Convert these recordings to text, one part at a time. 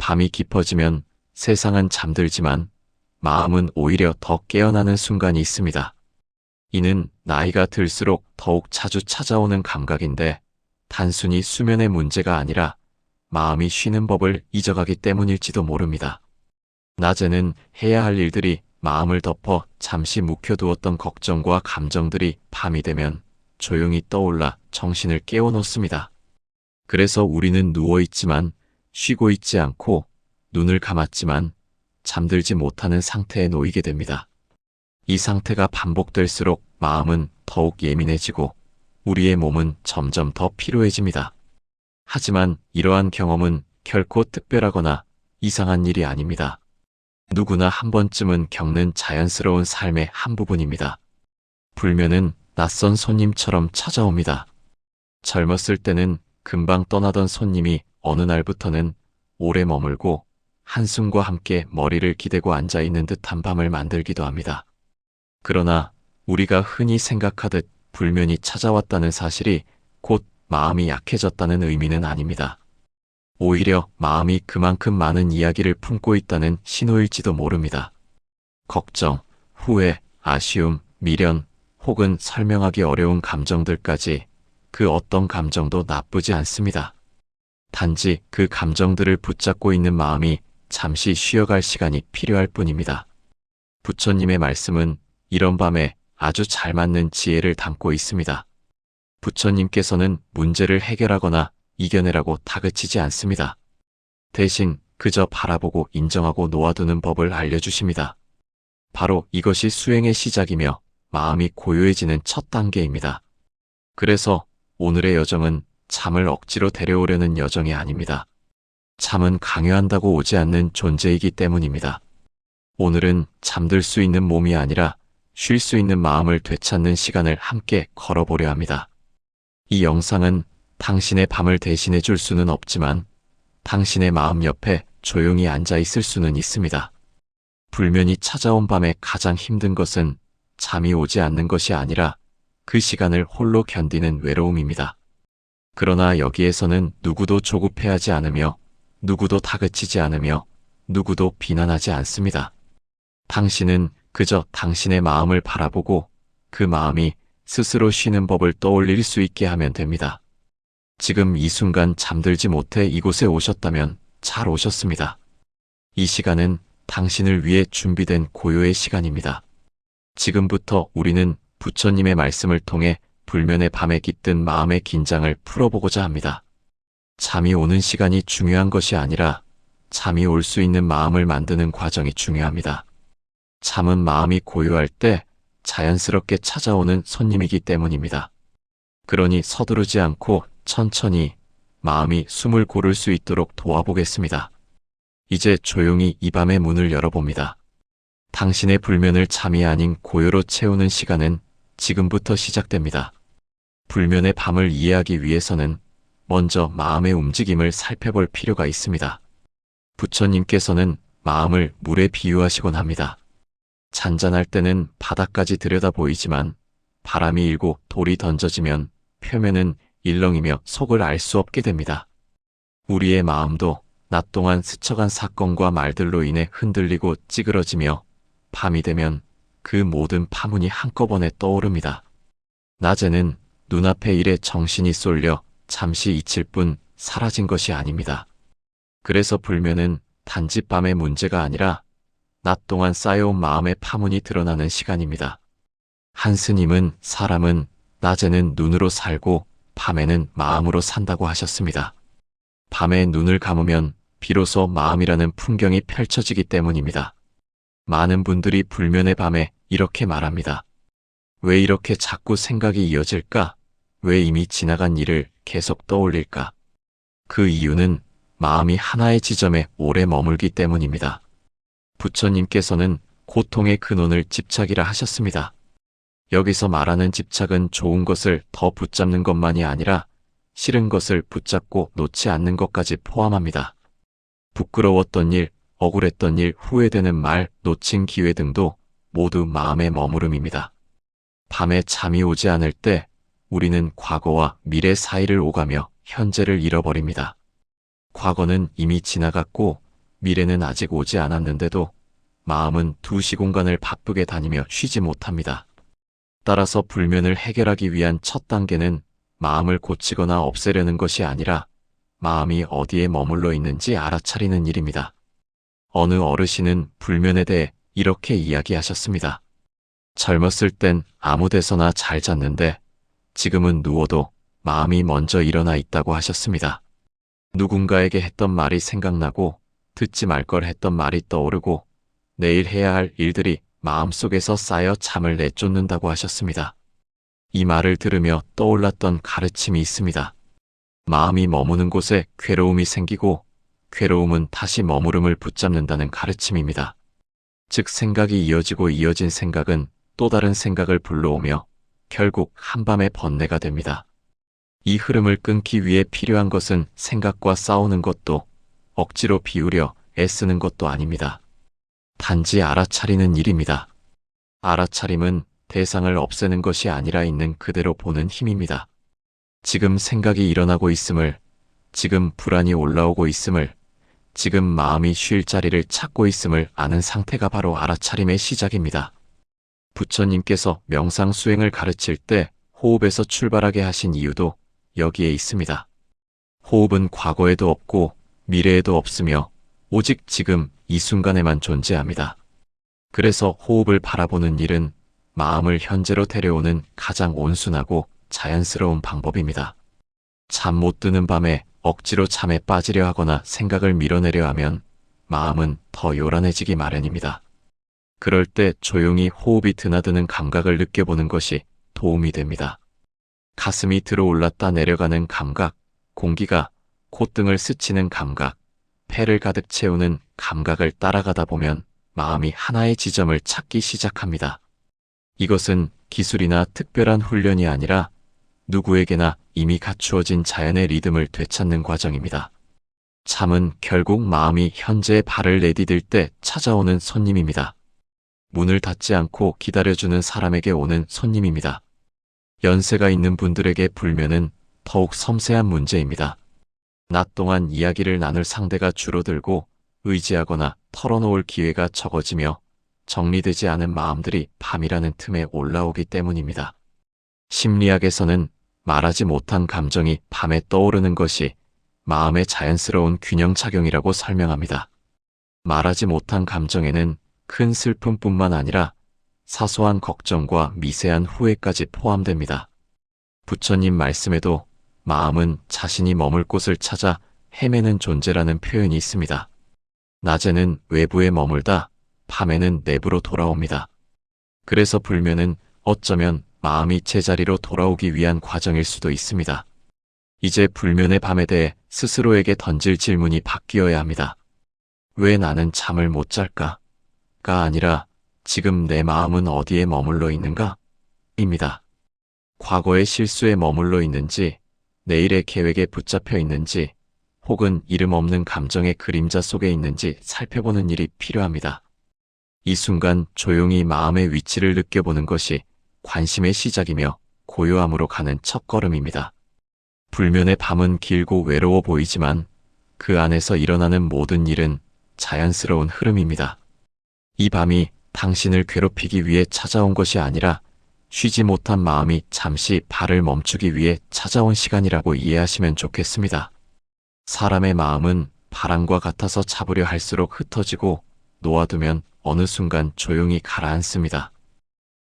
밤이 깊어지면 세상은 잠들지만 마음은 오히려 더 깨어나는 순간이 있습니다. 이는 나이가 들수록 더욱 자주 찾아오는 감각인데 단순히 수면의 문제가 아니라 마음이 쉬는 법을 잊어가기 때문일지도 모릅니다. 낮에는 해야 할 일들이 마음을 덮어 잠시 묵혀두었던 걱정과 감정들이 밤이 되면 조용히 떠올라 정신을 깨워놓습니다. 그래서 우리는 누워있지만 쉬고 있지 않고 눈을 감았지만 잠들지 못하는 상태에 놓이게 됩니다. 이 상태가 반복될수록 마음은 더욱 예민해지고 우리의 몸은 점점 더 피로해집니다. 하지만 이러한 경험은 결코 특별하거나 이상한 일이 아닙니다. 누구나 한 번쯤은 겪는 자연스러운 삶의 한 부분입니다. 불면은 낯선 손님처럼 찾아옵니다. 젊었을 때는 금방 떠나던 손님이 어느 날부터는 오래 머물고 한숨과 함께 머리를 기대고 앉아있는 듯한 밤을 만들기도 합니다. 그러나 우리가 흔히 생각하듯 불면이 찾아왔다는 사실이 곧 마음이 약해졌다는 의미는 아닙니다. 오히려 마음이 그만큼 많은 이야기를 품고 있다는 신호일지도 모릅니다. 걱정, 후회, 아쉬움, 미련, 혹은 설명하기 어려운 감정들까지 그 어떤 감정도 나쁘지 않습니다. 단지 그 감정들을 붙잡고 있는 마음이 잠시 쉬어갈 시간이 필요할 뿐입니다. 부처님의 말씀은 이런 밤에 아주 잘 맞는 지혜를 담고 있습니다. 부처님께서는 문제를 해결하거나 이겨내라고 다그치지 않습니다. 대신 그저 바라보고 인정하고 놓아두는 법을 알려주십니다. 바로 이것이 수행의 시작이며 마음이 고요해지는 첫 단계입니다. 그래서 오늘의 여정은 잠을 억지로 데려오려는 여정이 아닙니다. 잠은 강요한다고 오지 않는 존재이기 때문입니다. 오늘은 잠들 수 있는 몸이 아니라 쉴 수 있는 마음을 되찾는 시간을 함께 걸어보려 합니다. 이 영상은 당신의 밤을 대신해 줄 수는 없지만 당신의 마음 옆에 조용히 앉아 있을 수는 있습니다. 불면이 찾아온 밤에 가장 힘든 것은 잠이 오지 않는 것이 아니라 그 시간을 홀로 견디는 외로움입니다. 그러나 여기에서는 누구도 조급해하지 않으며 누구도 다그치지 않으며 누구도 비난하지 않습니다. 당신은 그저 당신의 마음을 바라보고 그 마음이 스스로 쉬는 법을 떠올릴 수 있게 하면 됩니다. 지금 이 순간 잠들지 못해 이곳에 오셨다면 잘 오셨습니다. 이 시간은 당신을 위해 준비된 고요의 시간입니다. 지금부터 우리는 부처님의 말씀을 통해 불면의 밤에 깃든 마음의 긴장을 풀어보고자 합니다. 잠이 오는 시간이 중요한 것이 아니라 잠이 올 수 있는 마음을 만드는 과정이 중요합니다. 잠은 마음이 고요할 때 자연스럽게 찾아오는 손님이기 때문입니다. 그러니 서두르지 않고 천천히 마음이 숨을 고를 수 있도록 도와보겠습니다. 이제 조용히 이 밤의 문을 열어봅니다. 당신의 불면을 잠이 아닌 고요로 채우는 시간은 지금부터 시작됩니다. 불면의 밤을 이해하기 위해서는 먼저 마음의 움직임을 살펴볼 필요가 있습니다. 부처님께서는 마음을 물에 비유하시곤 합니다. 잔잔할 때는 바닥까지 들여다 보이지만 바람이 일고 돌이 던져지면 표면은 일렁이며 속을 알 수 없게 됩니다. 우리의 마음도 낮 동안 스쳐간 사건과 말들로 인해 흔들리고 찌그러지며 밤이 되면 그 모든 파문이 한꺼번에 떠오릅니다. 낮에는 눈앞의 일에 정신이 쏠려 잠시 잊힐 뿐 사라진 것이 아닙니다. 그래서 불면은 단지 밤의 문제가 아니라 낮 동안 쌓여온 마음의 파문이 드러나는 시간입니다. 한 스님은 사람은 낮에는 눈으로 살고 밤에는 마음으로 산다고 하셨습니다. 밤에 눈을 감으면 비로소 마음이라는 풍경이 펼쳐지기 때문입니다. 많은 분들이 불면의 밤에 이렇게 말합니다. 왜 이렇게 자꾸 생각이 이어질까? 왜 이미 지나간 일을 계속 떠올릴까? 그 이유는 마음이 하나의 지점에 오래 머물기 때문입니다. 부처님께서는 고통의 근원을 집착이라 하셨습니다. 여기서 말하는 집착은 좋은 것을 더 붙잡는 것만이 아니라 싫은 것을 붙잡고 놓지 않는 것까지 포함합니다. 부끄러웠던 일, 억울했던 일, 후회되는 말, 놓친 기회 등도 모두 마음의 머무름입니다. 밤에 잠이 오지 않을 때 우리는 과거와 미래 사이를 오가며 현재를 잃어버립니다. 과거는 이미 지나갔고 미래는 아직 오지 않았는데도 마음은 두 시공간을 바쁘게 다니며 쉬지 못합니다. 따라서 불면을 해결하기 위한 첫 단계는 마음을 고치거나 없애려는 것이 아니라 마음이 어디에 머물러 있는지 알아차리는 일입니다. 어느 어르신은 불면에 대해 이렇게 이야기하셨습니다. 젊었을 땐 아무 데서나 잘 잤는데 지금은 누워도 마음이 먼저 일어나 있다고 하셨습니다. 누군가에게 했던 말이 생각나고 듣지 말 걸 했던 말이 떠오르고 내일 해야 할 일들이 마음속에서 쌓여 잠을 내쫓는다고 하셨습니다. 이 말을 들으며 떠올랐던 가르침이 있습니다. 마음이 머무는 곳에 괴로움이 생기고 괴로움은 다시 머무름을 붙잡는다는 가르침입니다. 즉 생각이 이어지고 이어진 생각은 또 다른 생각을 불러오며 결국 한밤의 번뇌가 됩니다. 이 흐름을 끊기 위해 필요한 것은 생각과 싸우는 것도 억지로 비우려 애쓰는 것도 아닙니다. 단지 알아차리는 일입니다. 알아차림은 대상을 없애는 것이 아니라 있는 그대로 보는 힘입니다. 지금 생각이 일어나고 있음을, 지금 불안이 올라오고 있음을, 지금 마음이 쉴 자리를 찾고 있음을 아는 상태가 바로 알아차림의 시작입니다. 부처님께서 명상 수행을 가르칠 때 호흡에서 출발하게 하신 이유도 여기에 있습니다. 호흡은 과거에도 없고 미래에도 없으며 오직 지금 이 순간에만 존재합니다. 그래서 호흡을 바라보는 일은 마음을 현재로 데려오는 가장 온순하고 자연스러운 방법입니다. 잠 못 드는 밤에 억지로 잠에 빠지려 하거나 생각을 밀어내려 하면 마음은 더 요란해지기 마련입니다. 그럴 때 조용히 호흡이 드나드는 감각을 느껴보는 것이 도움이 됩니다. 가슴이 들어올랐다 내려가는 감각, 공기가 콧등을 스치는 감각, 폐를 가득 채우는 감각을 따라가다 보면 마음이 하나의 지점을 찾기 시작합니다. 이것은 기술이나 특별한 훈련이 아니라 누구에게나 이미 갖추어진 자연의 리듬을 되찾는 과정입니다. 잠은 결국 마음이 현재의 발을 내디딜 때 찾아오는 손님입니다. 문을 닫지 않고 기다려주는 사람에게 오는 손님입니다. 연세가 있는 분들에게 불면은 더욱 섬세한 문제입니다. 낮 동안 이야기를 나눌 상대가 줄어들고 의지하거나 털어놓을 기회가 적어지며 정리되지 않은 마음들이 밤이라는 틈에 올라오기 때문입니다. 심리학에서는 말하지 못한 감정이 밤에 떠오르는 것이 마음의 자연스러운 균형작용이라고 설명합니다. 말하지 못한 감정에는 큰 슬픔뿐만 아니라 사소한 걱정과 미세한 후회까지 포함됩니다. 부처님 말씀에도 마음은 자신이 머물 곳을 찾아 헤매는 존재라는 표현이 있습니다. 낮에는 외부에 머물다 밤에는 내부로 돌아옵니다. 그래서 불면은 어쩌면 마음이 제자리로 돌아오기 위한 과정일 수도 있습니다. 이제 불면의 밤에 대해 스스로에게 던질 질문이 바뀌어야 합니다. 왜 나는 잠을 못 잘까? 가 아니라 지금 내 마음은 어디에 머물러 있는가? 입니다. 과거의 실수에 머물러 있는지, 내일의 계획에 붙잡혀 있는지, 혹은 이름 없는 감정의 그림자 속에 있는지 살펴보는 일이 필요합니다. 이 순간 조용히 마음의 위치를 느껴보는 것이 관심의 시작이며 고요함으로 가는 첫걸음입니다. 불면의 밤은 길고 외로워 보이지만 그 안에서 일어나는 모든 일은 자연스러운 흐름입니다. 이 밤이 당신을 괴롭히기 위해 찾아온 것이 아니라 쉬지 못한 마음이 잠시 발을 멈추기 위해 찾아온 시간이라고 이해하시면 좋겠습니다. 사람의 마음은 바람과 같아서 잡으려 할수록 흩어지고 놓아두면 어느 순간 조용히 가라앉습니다.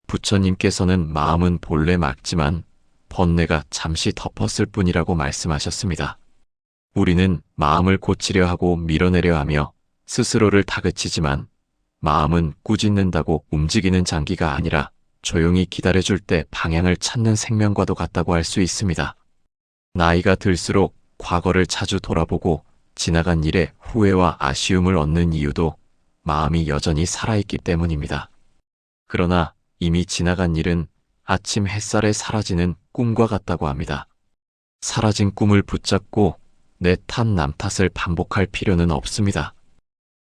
부처님께서는 마음은 본래 맑지만 번뇌가 잠시 덮었을 뿐이라고 말씀하셨습니다. 우리는 마음을 고치려 하고 밀어내려 하며 스스로를 다그치지만 마음은 꾸짖는다고 움직이는 장기가 아니라 조용히 기다려줄 때 방향을 찾는 생명과도 같다고 할 수 있습니다. 나이가 들수록 과거를 자주 돌아보고 지나간 일에 후회와 아쉬움을 얻는 이유도 마음이 여전히 살아있기 때문입니다. 그러나 이미 지나간 일은 아침 햇살에 사라지는 꿈과 같다고 합니다. 사라진 꿈을 붙잡고 내 탓 남 탓을 반복할 필요는 없습니다.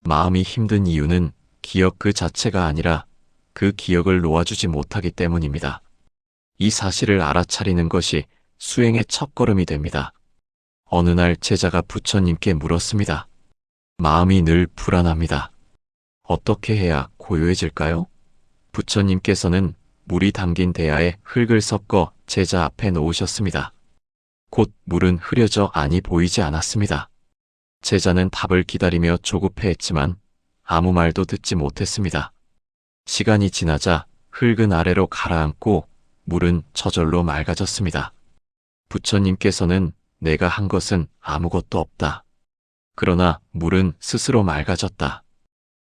마음이 힘든 이유는 기억 그 자체가 아니라 그 기억을 놓아주지 못하기 때문입니다. 이 사실을 알아차리는 것이 수행의 첫걸음이 됩니다. 어느 날 제자가 부처님께 물었습니다. 마음이 늘 불안합니다. 어떻게 해야 고요해질까요? 부처님께서는 물이 담긴 대야에 흙을 섞어 제자 앞에 놓으셨습니다. 곧 물은 흐려져 안이 보이지 않았습니다. 제자는 답을 기다리며 조급해했지만 아무 말도 듣지 못했습니다. 시간이 지나자 흙은 아래로 가라앉고 물은 저절로 맑아졌습니다. 부처님께서는 내가 한 것은 아무것도 없다. 그러나 물은 스스로 맑아졌다.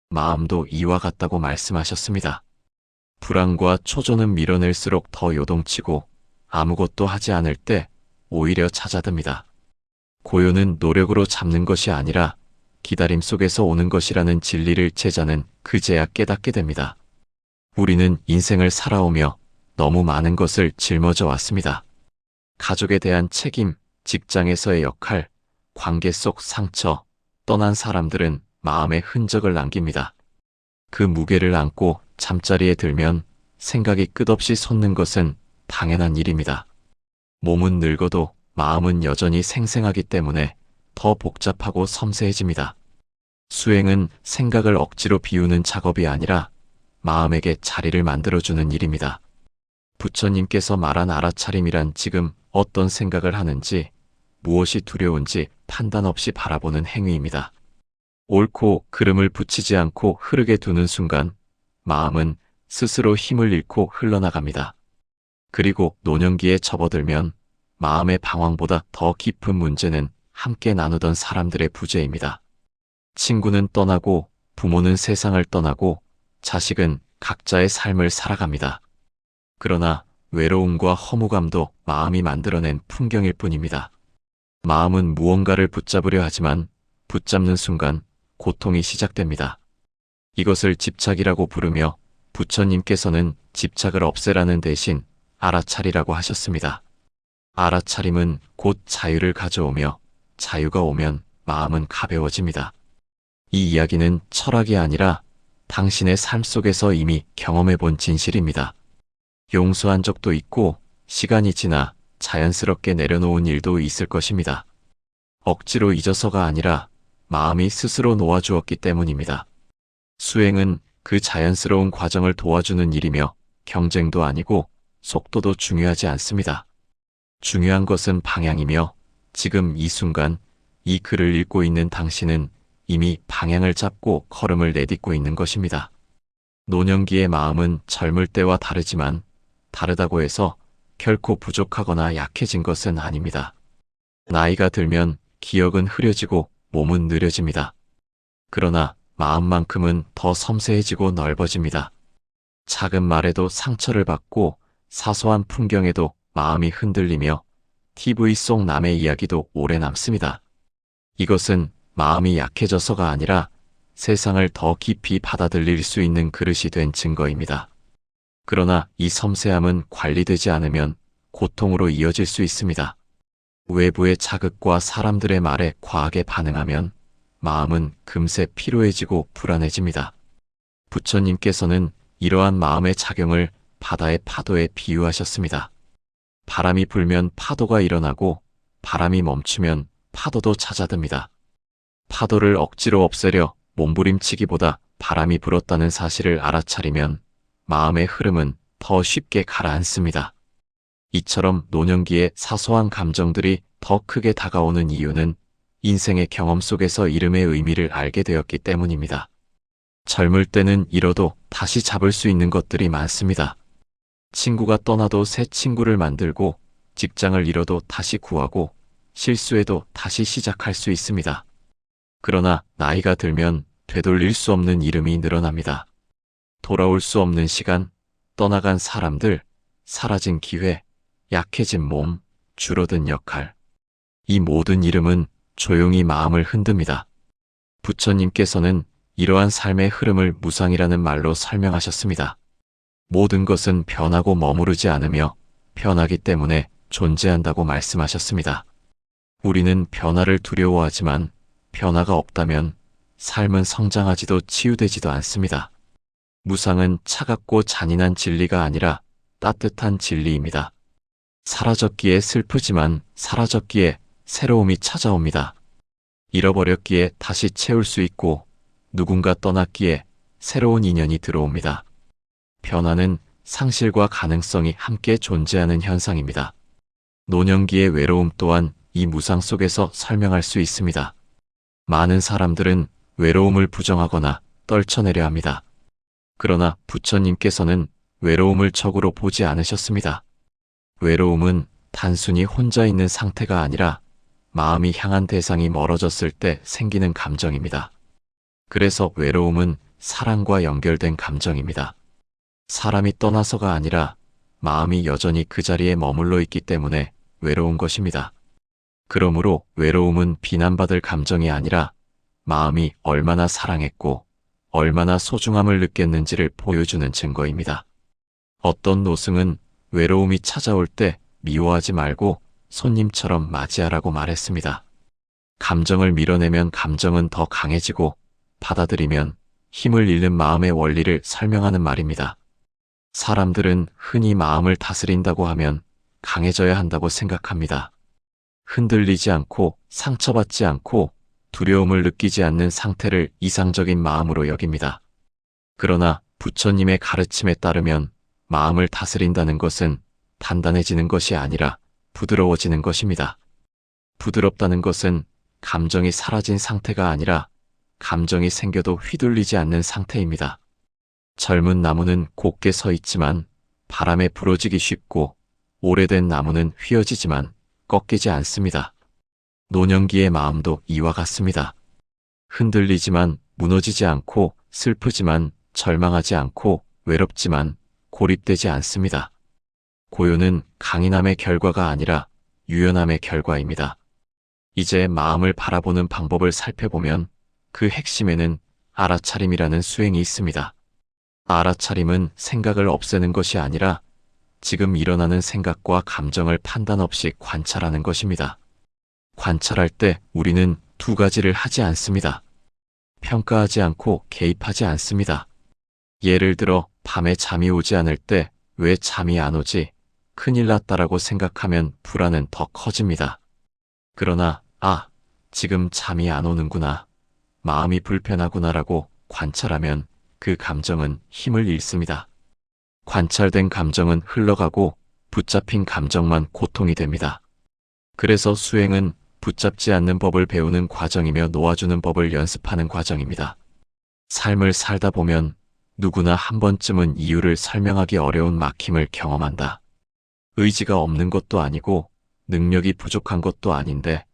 마음도 이와 같다고 말씀하셨습니다. 불안과 초조는 밀어낼수록 더 요동치고 아무것도 하지 않을 때 오히려 찾아듭니다. 고요는 노력으로 잡는 것이 아니라 기다림 속에서 오는 것이라는 진리를 제자는 그제야 깨닫게 됩니다. 우리는 인생을 살아오며 너무 많은 것을 짊어져 왔습니다. 가족에 대한 책임, 직장에서의 역할, 관계 속 상처, 떠난 사람들은 마음에 흔적을 남깁니다. 그 무게를 안고 잠자리에 들면 생각이 끝없이 솟는 것은 당연한 일입니다. 몸은 늙어도 마음은 여전히 생생하기 때문에 더 복잡하고 섬세해집니다. 수행은 생각을 억지로 비우는 작업이 아니라 마음에게 자리를 만들어주는 일입니다. 부처님께서 말한 알아차림이란 지금 어떤 생각을 하는지, 무엇이 두려운지 판단 없이 바라보는 행위입니다. 옳고 그름을 붙이지 않고 흐르게 두는 순간 마음은 스스로 힘을 잃고 흘러나갑니다. 그리고 노년기에 접어들면 마음의 방황보다 더 깊은 문제는 함께 나누던 사람들의 부재입니다. 친구는 떠나고 부모는 세상을 떠나고 자식은 각자의 삶을 살아갑니다. 그러나 외로움과 허무감도 마음이 만들어낸 풍경일 뿐입니다. 마음은 무언가를 붙잡으려 하지만 붙잡는 순간 고통이 시작됩니다. 이것을 집착이라고 부르며 부처님께서는 집착을 없애라는 대신 알아차리라고 하셨습니다. 알아차림은 곧 자유를 가져오며 자유가 오면 마음은 가벼워집니다. 이 이야기는 철학이 아니라 당신의 삶 속에서 이미 경험해 본 진실입니다. 용서한 적도 있고 시간이 지나 자연스럽게 내려놓은 일도 있을 것입니다. 억지로 잊어서가 아니라 마음이 스스로 놓아주었기 때문입니다. 수행은 그 자연스러운 과정을 도와주는 일이며 경쟁도 아니고 속도도 중요하지 않습니다. 중요한 것은 방향이며 지금 이 순간 이 글을 읽고 있는 당신은 이미 방향을 잡고 걸음을 내딛고 있는 것입니다. 노년기의 마음은 젊을 때와 다르지만 다르다고 해서 결코 부족하거나 약해진 것은 아닙니다. 나이가 들면 기억은 흐려지고 몸은 느려집니다. 그러나 마음만큼은 더 섬세해지고 넓어집니다. 작은 말에도 상처를 받고 사소한 풍경에도 마음이 흔들리며 TV 속 남의 이야기도 오래 남습니다. 이것은 마음이 약해져서가 아니라 세상을 더 깊이 받아들일 수 있는 그릇이 된 증거입니다. 그러나 이 섬세함은 관리되지 않으면 고통으로 이어질 수 있습니다. 외부의 자극과 사람들의 말에 과하게 반응하면 마음은 금세 피로해지고 불안해집니다. 부처님께서는 이러한 마음의 작용을 바다의 파도에 비유하셨습니다. 바람이 불면 파도가 일어나고 바람이 멈추면 파도도 잦아듭니다. 파도를 억지로 없애려 몸부림치기보다 바람이 불었다는 사실을 알아차리면 마음의 흐름은 더 쉽게 가라앉습니다. 이처럼 노년기에 사소한 감정들이 더 크게 다가오는 이유는 인생의 경험 속에서 이름의 의미를 알게 되었기 때문입니다. 젊을 때는 잃어도 다시 잡을 수 있는 것들이 많습니다. 친구가 떠나도 새 친구를 만들고 직장을 잃어도 다시 구하고 실수해도 다시 시작할 수 있습니다. 그러나 나이가 들면 되돌릴 수 없는 이름이 늘어납니다. 돌아올 수 없는 시간, 떠나간 사람들, 사라진 기회, 약해진 몸, 줄어든 역할. 이 모든 이름은 조용히 마음을 흔듭니다. 부처님께서는 이러한 삶의 흐름을 무상이라는 말로 설명하셨습니다. 모든 것은 변하고 머무르지 않으며 변하기 때문에 존재한다고 말씀하셨습니다. 우리는 변화를 두려워하지만 변화가 없다면 삶은 성장하지도 치유되지도 않습니다. 무상은 차갑고 잔인한 진리가 아니라 따뜻한 진리입니다. 사라졌기에 슬프지만 사라졌기에 새로움이 찾아옵니다. 잃어버렸기에 다시 채울 수 있고 누군가 떠났기에 새로운 인연이 들어옵니다. 변화는 상실과 가능성이 함께 존재하는 현상입니다. 노년기의 외로움 또한 이 무상 속에서 설명할 수 있습니다. 많은 사람들은 외로움을 부정하거나 떨쳐내려 합니다. 그러나 부처님께서는 외로움을 적으로 보지 않으셨습니다. 외로움은 단순히 혼자 있는 상태가 아니라 마음이 향한 대상이 멀어졌을 때 생기는 감정입니다. 그래서 외로움은 사랑과 연결된 감정입니다. 사람이 떠나서가 아니라 마음이 여전히 그 자리에 머물러 있기 때문에 외로운 것입니다. 그러므로 외로움은 비난받을 감정이 아니라 마음이 얼마나 사랑했고 얼마나 소중함을 느꼈는지를 보여주는 증거입니다. 어떤 노승은 외로움이 찾아올 때 미워하지 말고 손님처럼 맞이하라고 말했습니다. 감정을 밀어내면 감정은 더 강해지고 받아들이면 힘을 잃는 마음의 원리를 설명하는 말입니다. 사람들은 흔히 마음을 다스린다고 하면 강해져야 한다고 생각합니다. 흔들리지 않고 상처받지 않고 두려움을 느끼지 않는 상태를 이상적인 마음으로 여깁니다. 그러나 부처님의 가르침에 따르면 마음을 다스린다는 것은 단단해지는 것이 아니라 부드러워지는 것입니다. 부드럽다는 것은 감정이 사라진 상태가 아니라 감정이 생겨도 휘둘리지 않는 상태입니다. 젊은 나무는 곧게 서 있지만 바람에 부러지기 쉽고 오래된 나무는 휘어지지만 꺾이지 않습니다. 노년기의 마음도 이와 같습니다. 흔들리지만 무너지지 않고 슬프지만 절망하지 않고 외롭지만 고립되지 않습니다. 고요는 강인함의 결과가 아니라 유연함의 결과입니다. 이제 마음을 바라보는 방법을 살펴보면 그 핵심에는 알아차림이라는 수행이 있습니다. 알아차림은 생각을 없애는 것이 아니라 지금 일어나는 생각과 감정을 판단 없이 관찰하는 것입니다. 관찰할 때 우리는 두 가지를 하지 않습니다. 평가하지 않고 개입하지 않습니다. 예를 들어 밤에 잠이 오지 않을 때 왜 잠이 안 오지? 큰일 났다라고 생각하면 불안은 더 커집니다. 그러나 지금 잠이 안 오는구나. 마음이 불편하구나라고 관찰하면 그 감정은 힘을 잃습니다. 관찰된 감정은 흘러가고 붙잡힌 감정만 고통이 됩니다. 그래서 수행은 붙잡지 않는 법을 배우는 과정이며 놓아주는 법을 연습하는 과정입니다. 삶을 살다 보면 누구나 한 번쯤은 이유를 설명하기 어려운 막힘을 경험한다. 의지가 없는 것도 아니고 능력이 부족한 것도 아닌데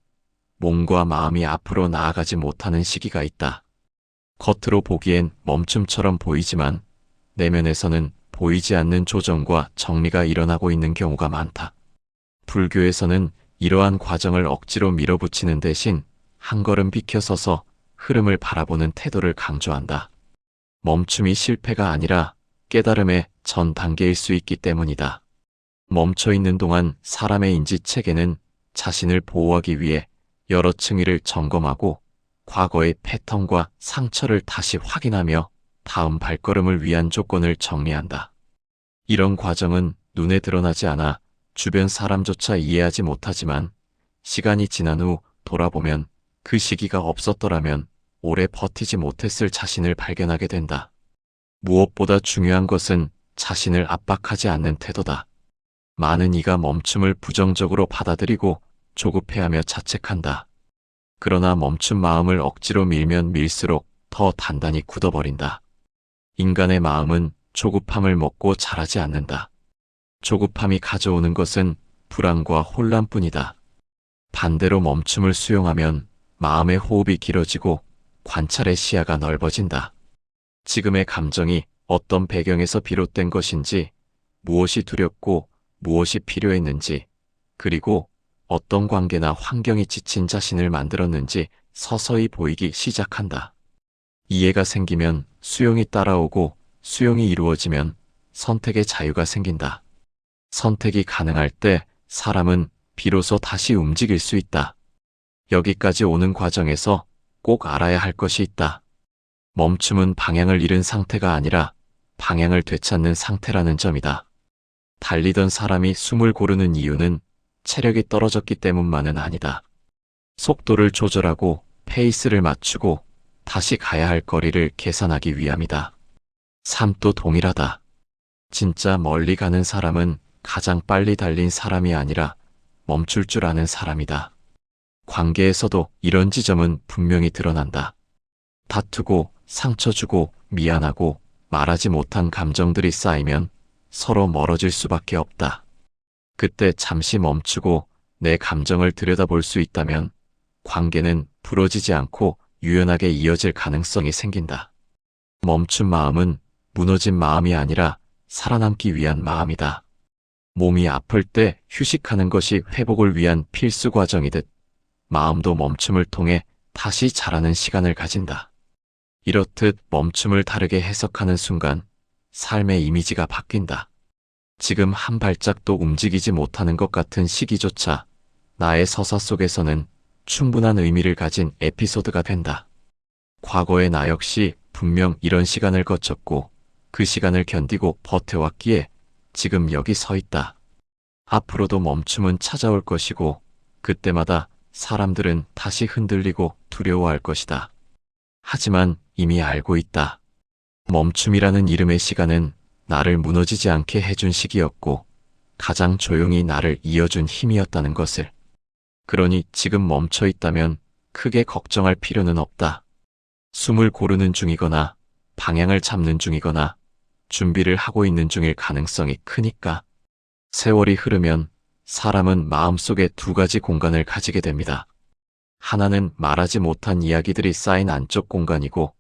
몸과 마음이 앞으로 나아가지 못하는 시기가 있다. 겉으로 보기엔 멈춤처럼 보이지만 내면에서는 보이지 않는 조정과 정리가 일어나고 있는 경우가 많다. 불교에서는 이러한 과정을 억지로 밀어붙이는 대신 한 걸음 비켜서서 흐름을 바라보는 태도를 강조한다. 멈춤이 실패가 아니라 깨달음의 전 단계일 수 있기 때문이다. 멈춰 있는 동안 사람의 인지체계는 자신을 보호하기 위해 여러 층위를 점검하고 과거의 패턴과 상처를 다시 확인하며 다음 발걸음을 위한 조건을 정리한다. 이런 과정은 눈에 드러나지 않아 주변 사람조차 이해하지 못하지만 시간이 지난 후 돌아보면 그 시기가 없었더라면 오래 버티지 못했을 자신을 발견하게 된다. 무엇보다 중요한 것은 자신을 압박하지 않는 태도다. 많은 이가 멈춤을 부정적으로 받아들이고 조급해하며 자책한다. 그러나 멈춘 마음을 억지로 밀면 밀수록 더 단단히 굳어버린다. 인간의 마음은 조급함을 먹고 자라지 않는다. 조급함이 가져오는 것은 불안과 혼란뿐이다. 반대로 멈춤을 수용하면 마음의 호흡이 길어지고 관찰의 시야가 넓어진다. 지금의 감정이 어떤 배경에서 비롯된 것인지, 무엇이 두렵고 무엇이 필요했는지, 그리고 어떤 관계나 환경이 지친 자신을 만들었는지 서서히 보이기 시작한다. 이해가 생기면 수용이 따라오고 수용이 이루어지면 선택의 자유가 생긴다. 선택이 가능할 때 사람은 비로소 다시 움직일 수 있다. 여기까지 오는 과정에서 꼭 알아야 할 것이 있다. 멈춤은 방향을 잃은 상태가 아니라 방향을 되찾는 상태라는 점이다. 달리던 사람이 숨을 고르는 이유는 체력이 떨어졌기 때문만은 아니다. 속도를 조절하고 페이스를 맞추고 다시 가야 할 거리를 계산하기 위함이다. 삶도 동일하다. 진짜 멀리 가는 사람은 가장 빨리 달린 사람이 아니라 멈출 줄 아는 사람이다. 관계에서도 이런 지점은 분명히 드러난다. 다투고 상처 주고 미안하고 말하지 못한 감정들이 쌓이면 서로 멀어질 수밖에 없다. 그때 잠시 멈추고 내 감정을 들여다볼 수 있다면 관계는 부러지지 않고 유연하게 이어질 가능성이 생긴다. 멈춘 마음은 무너진 마음이 아니라 살아남기 위한 마음이다. 몸이 아플 때 휴식하는 것이 회복을 위한 필수 과정이듯 마음도 멈춤을 통해 다시 자라는 시간을 가진다. 이렇듯 멈춤을 다르게 해석하는 순간 삶의 이미지가 바뀐다. 지금 한 발짝도 움직이지 못하는 것 같은 시기조차 나의 서사 속에서는 충분한 의미를 가진 에피소드가 된다. 과거의 나 역시 분명 이런 시간을 거쳤고 그 시간을 견디고 버텨왔기에 지금 여기 서 있다. 앞으로도 멈춤은 찾아올 것이고 그때마다 사람들은 다시 흔들리고 두려워할 것이다. 하지만 이미 알고 있다. 멈춤이라는 이름의 시간은 나를 무너지지 않게 해준 시기였고 가장 조용히 나를 이어준 힘이었다는 것을. 그러니 지금 멈춰 있다면 크게 걱정할 필요는 없다. 숨을 고르는 중이거나 방향을 잡는 중이거나 준비를 하고 있는 중일 가능성이 크니까. 세월이 흐르면 사람은 마음속에 두 가지 공간을 가지게 됩니다. 하나는 말하지 못한 이야기들이 쌓인 안쪽 공간이고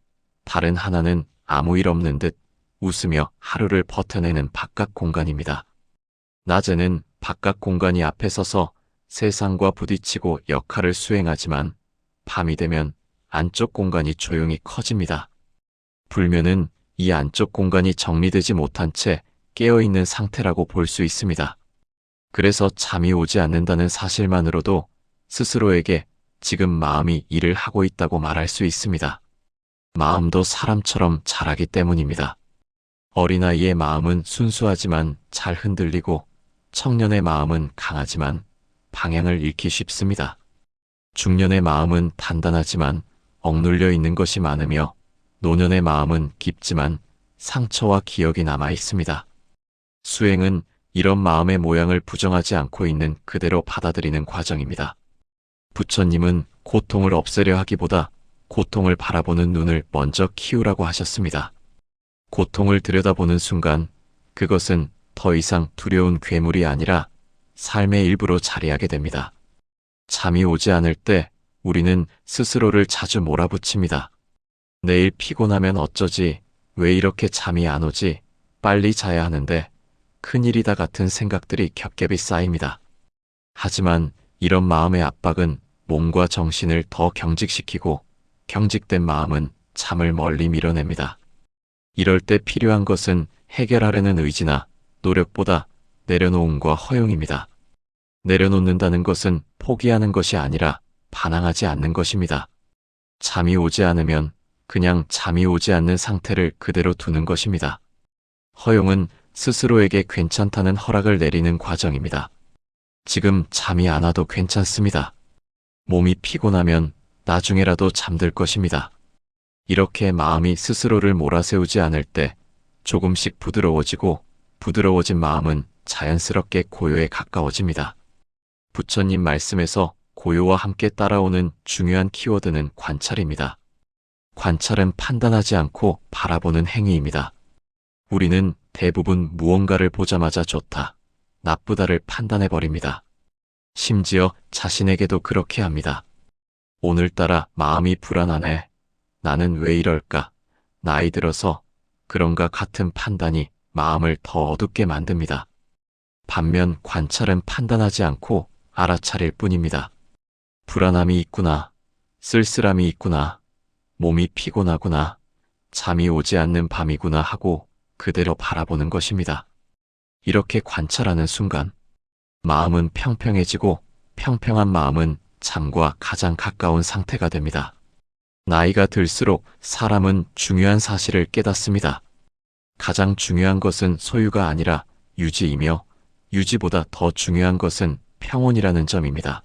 다른 하나는 아무 일 없는 듯 웃으며 하루를 버텨내는 바깥 공간입니다. 낮에는 바깥 공간이 앞에 서서 세상과 부딪히고 역할을 수행하지만 밤이 되면 안쪽 공간이 조용히 커집니다. 불면은 이 안쪽 공간이 정리되지 못한 채 깨어있는 상태라고 볼 수 있습니다. 그래서 잠이 오지 않는다는 사실만으로도 스스로에게 지금 마음이 일을 하고 있다고 말할 수 있습니다. 마음도 사람처럼 자라기 때문입니다. 어린아이의 마음은 순수하지만 잘 흔들리고 청년의 마음은 강하지만 방향을 잃기 쉽습니다. 중년의 마음은 단단하지만 억눌려 있는 것이 많으며 노년의 마음은 깊지만 상처와 기억이 남아 있습니다. 수행은 이런 마음의 모양을 부정하지 않고 있는 그대로 받아들이는 과정입니다. 부처님은 고통을 없애려 하기보다 고통을 바라보는 눈을 먼저 키우라고 하셨습니다. 고통을 들여다보는 순간 그것은 더 이상 두려운 괴물이 아니라 삶의 일부로 자리하게 됩니다. 잠이 오지 않을 때 우리는 스스로를 자주 몰아붙입니다. 내일 피곤하면 어쩌지? 왜 이렇게 잠이 안 오지? 빨리 자야 하는데 큰일이다 같은 생각들이 겹겹이 쌓입니다. 하지만 이런 마음의 압박은 몸과 정신을 더 경직시키고 경직된 마음은 잠을 멀리 밀어냅니다. 이럴 때 필요한 것은 해결하려는 의지나 노력보다 내려놓음과 허용입니다. 내려놓는다는 것은 포기하는 것이 아니라 반항하지 않는 것입니다. 잠이 오지 않으면 그냥 잠이 오지 않는 상태를 그대로 두는 것입니다. 허용은 스스로에게 괜찮다는 허락을 내리는 과정입니다. 지금 잠이 안 와도 괜찮습니다. 몸이 피곤하면 나중에라도 잠들 것입니다. 이렇게 마음이 스스로를 몰아세우지 않을 때 조금씩 부드러워지고 부드러워진 마음은 자연스럽게 고요에 가까워집니다. 부처님 말씀에서 고요와 함께 따라오는 중요한 키워드는 관찰입니다. 관찰은 판단하지 않고 바라보는 행위입니다. 우리는 대부분 무언가를 보자마자 좋다, 나쁘다를 판단해버립니다. 심지어 자신에게도 그렇게 합니다. 오늘따라 마음이 불안하네. 나는 왜 이럴까? 나이 들어서 그런가 같은 판단이 마음을 더 어둡게 만듭니다. 반면 관찰은 판단하지 않고 알아차릴 뿐입니다. 불안함이 있구나. 쓸쓸함이 있구나. 몸이 피곤하구나. 잠이 오지 않는 밤이구나 하고 그대로 바라보는 것입니다. 이렇게 관찰하는 순간 마음은 평평해지고 평평한 마음은 잠과 가장 가까운 상태가 됩니다. 나이가 들수록 사람은 중요한 사실을 깨닫습니다. 가장 중요한 것은 소유가 아니라 유지이며 유지보다 더 중요한 것은 평온이라는 점입니다.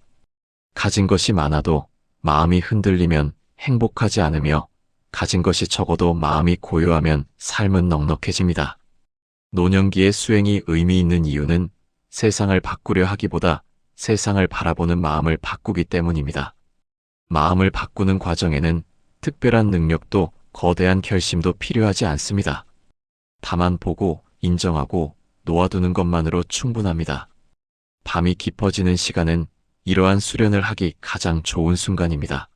가진 것이 많아도 마음이 흔들리면 행복하지 않으며 가진 것이 적어도 마음이 고요하면 삶은 넉넉해집니다. 노년기의 수행이 의미 있는 이유는 세상을 바꾸려 하기보다 세상을 바라보는 마음을 바꾸기 때문입니다. 마음을 바꾸는 과정에는 특별한 능력도 거대한 결심도 필요하지 않습니다. 다만 보고 인정하고 놓아두는 것만으로 충분합니다. 밤이 깊어지는 시간은 이러한 수련을 하기 가장 좋은 순간입니다.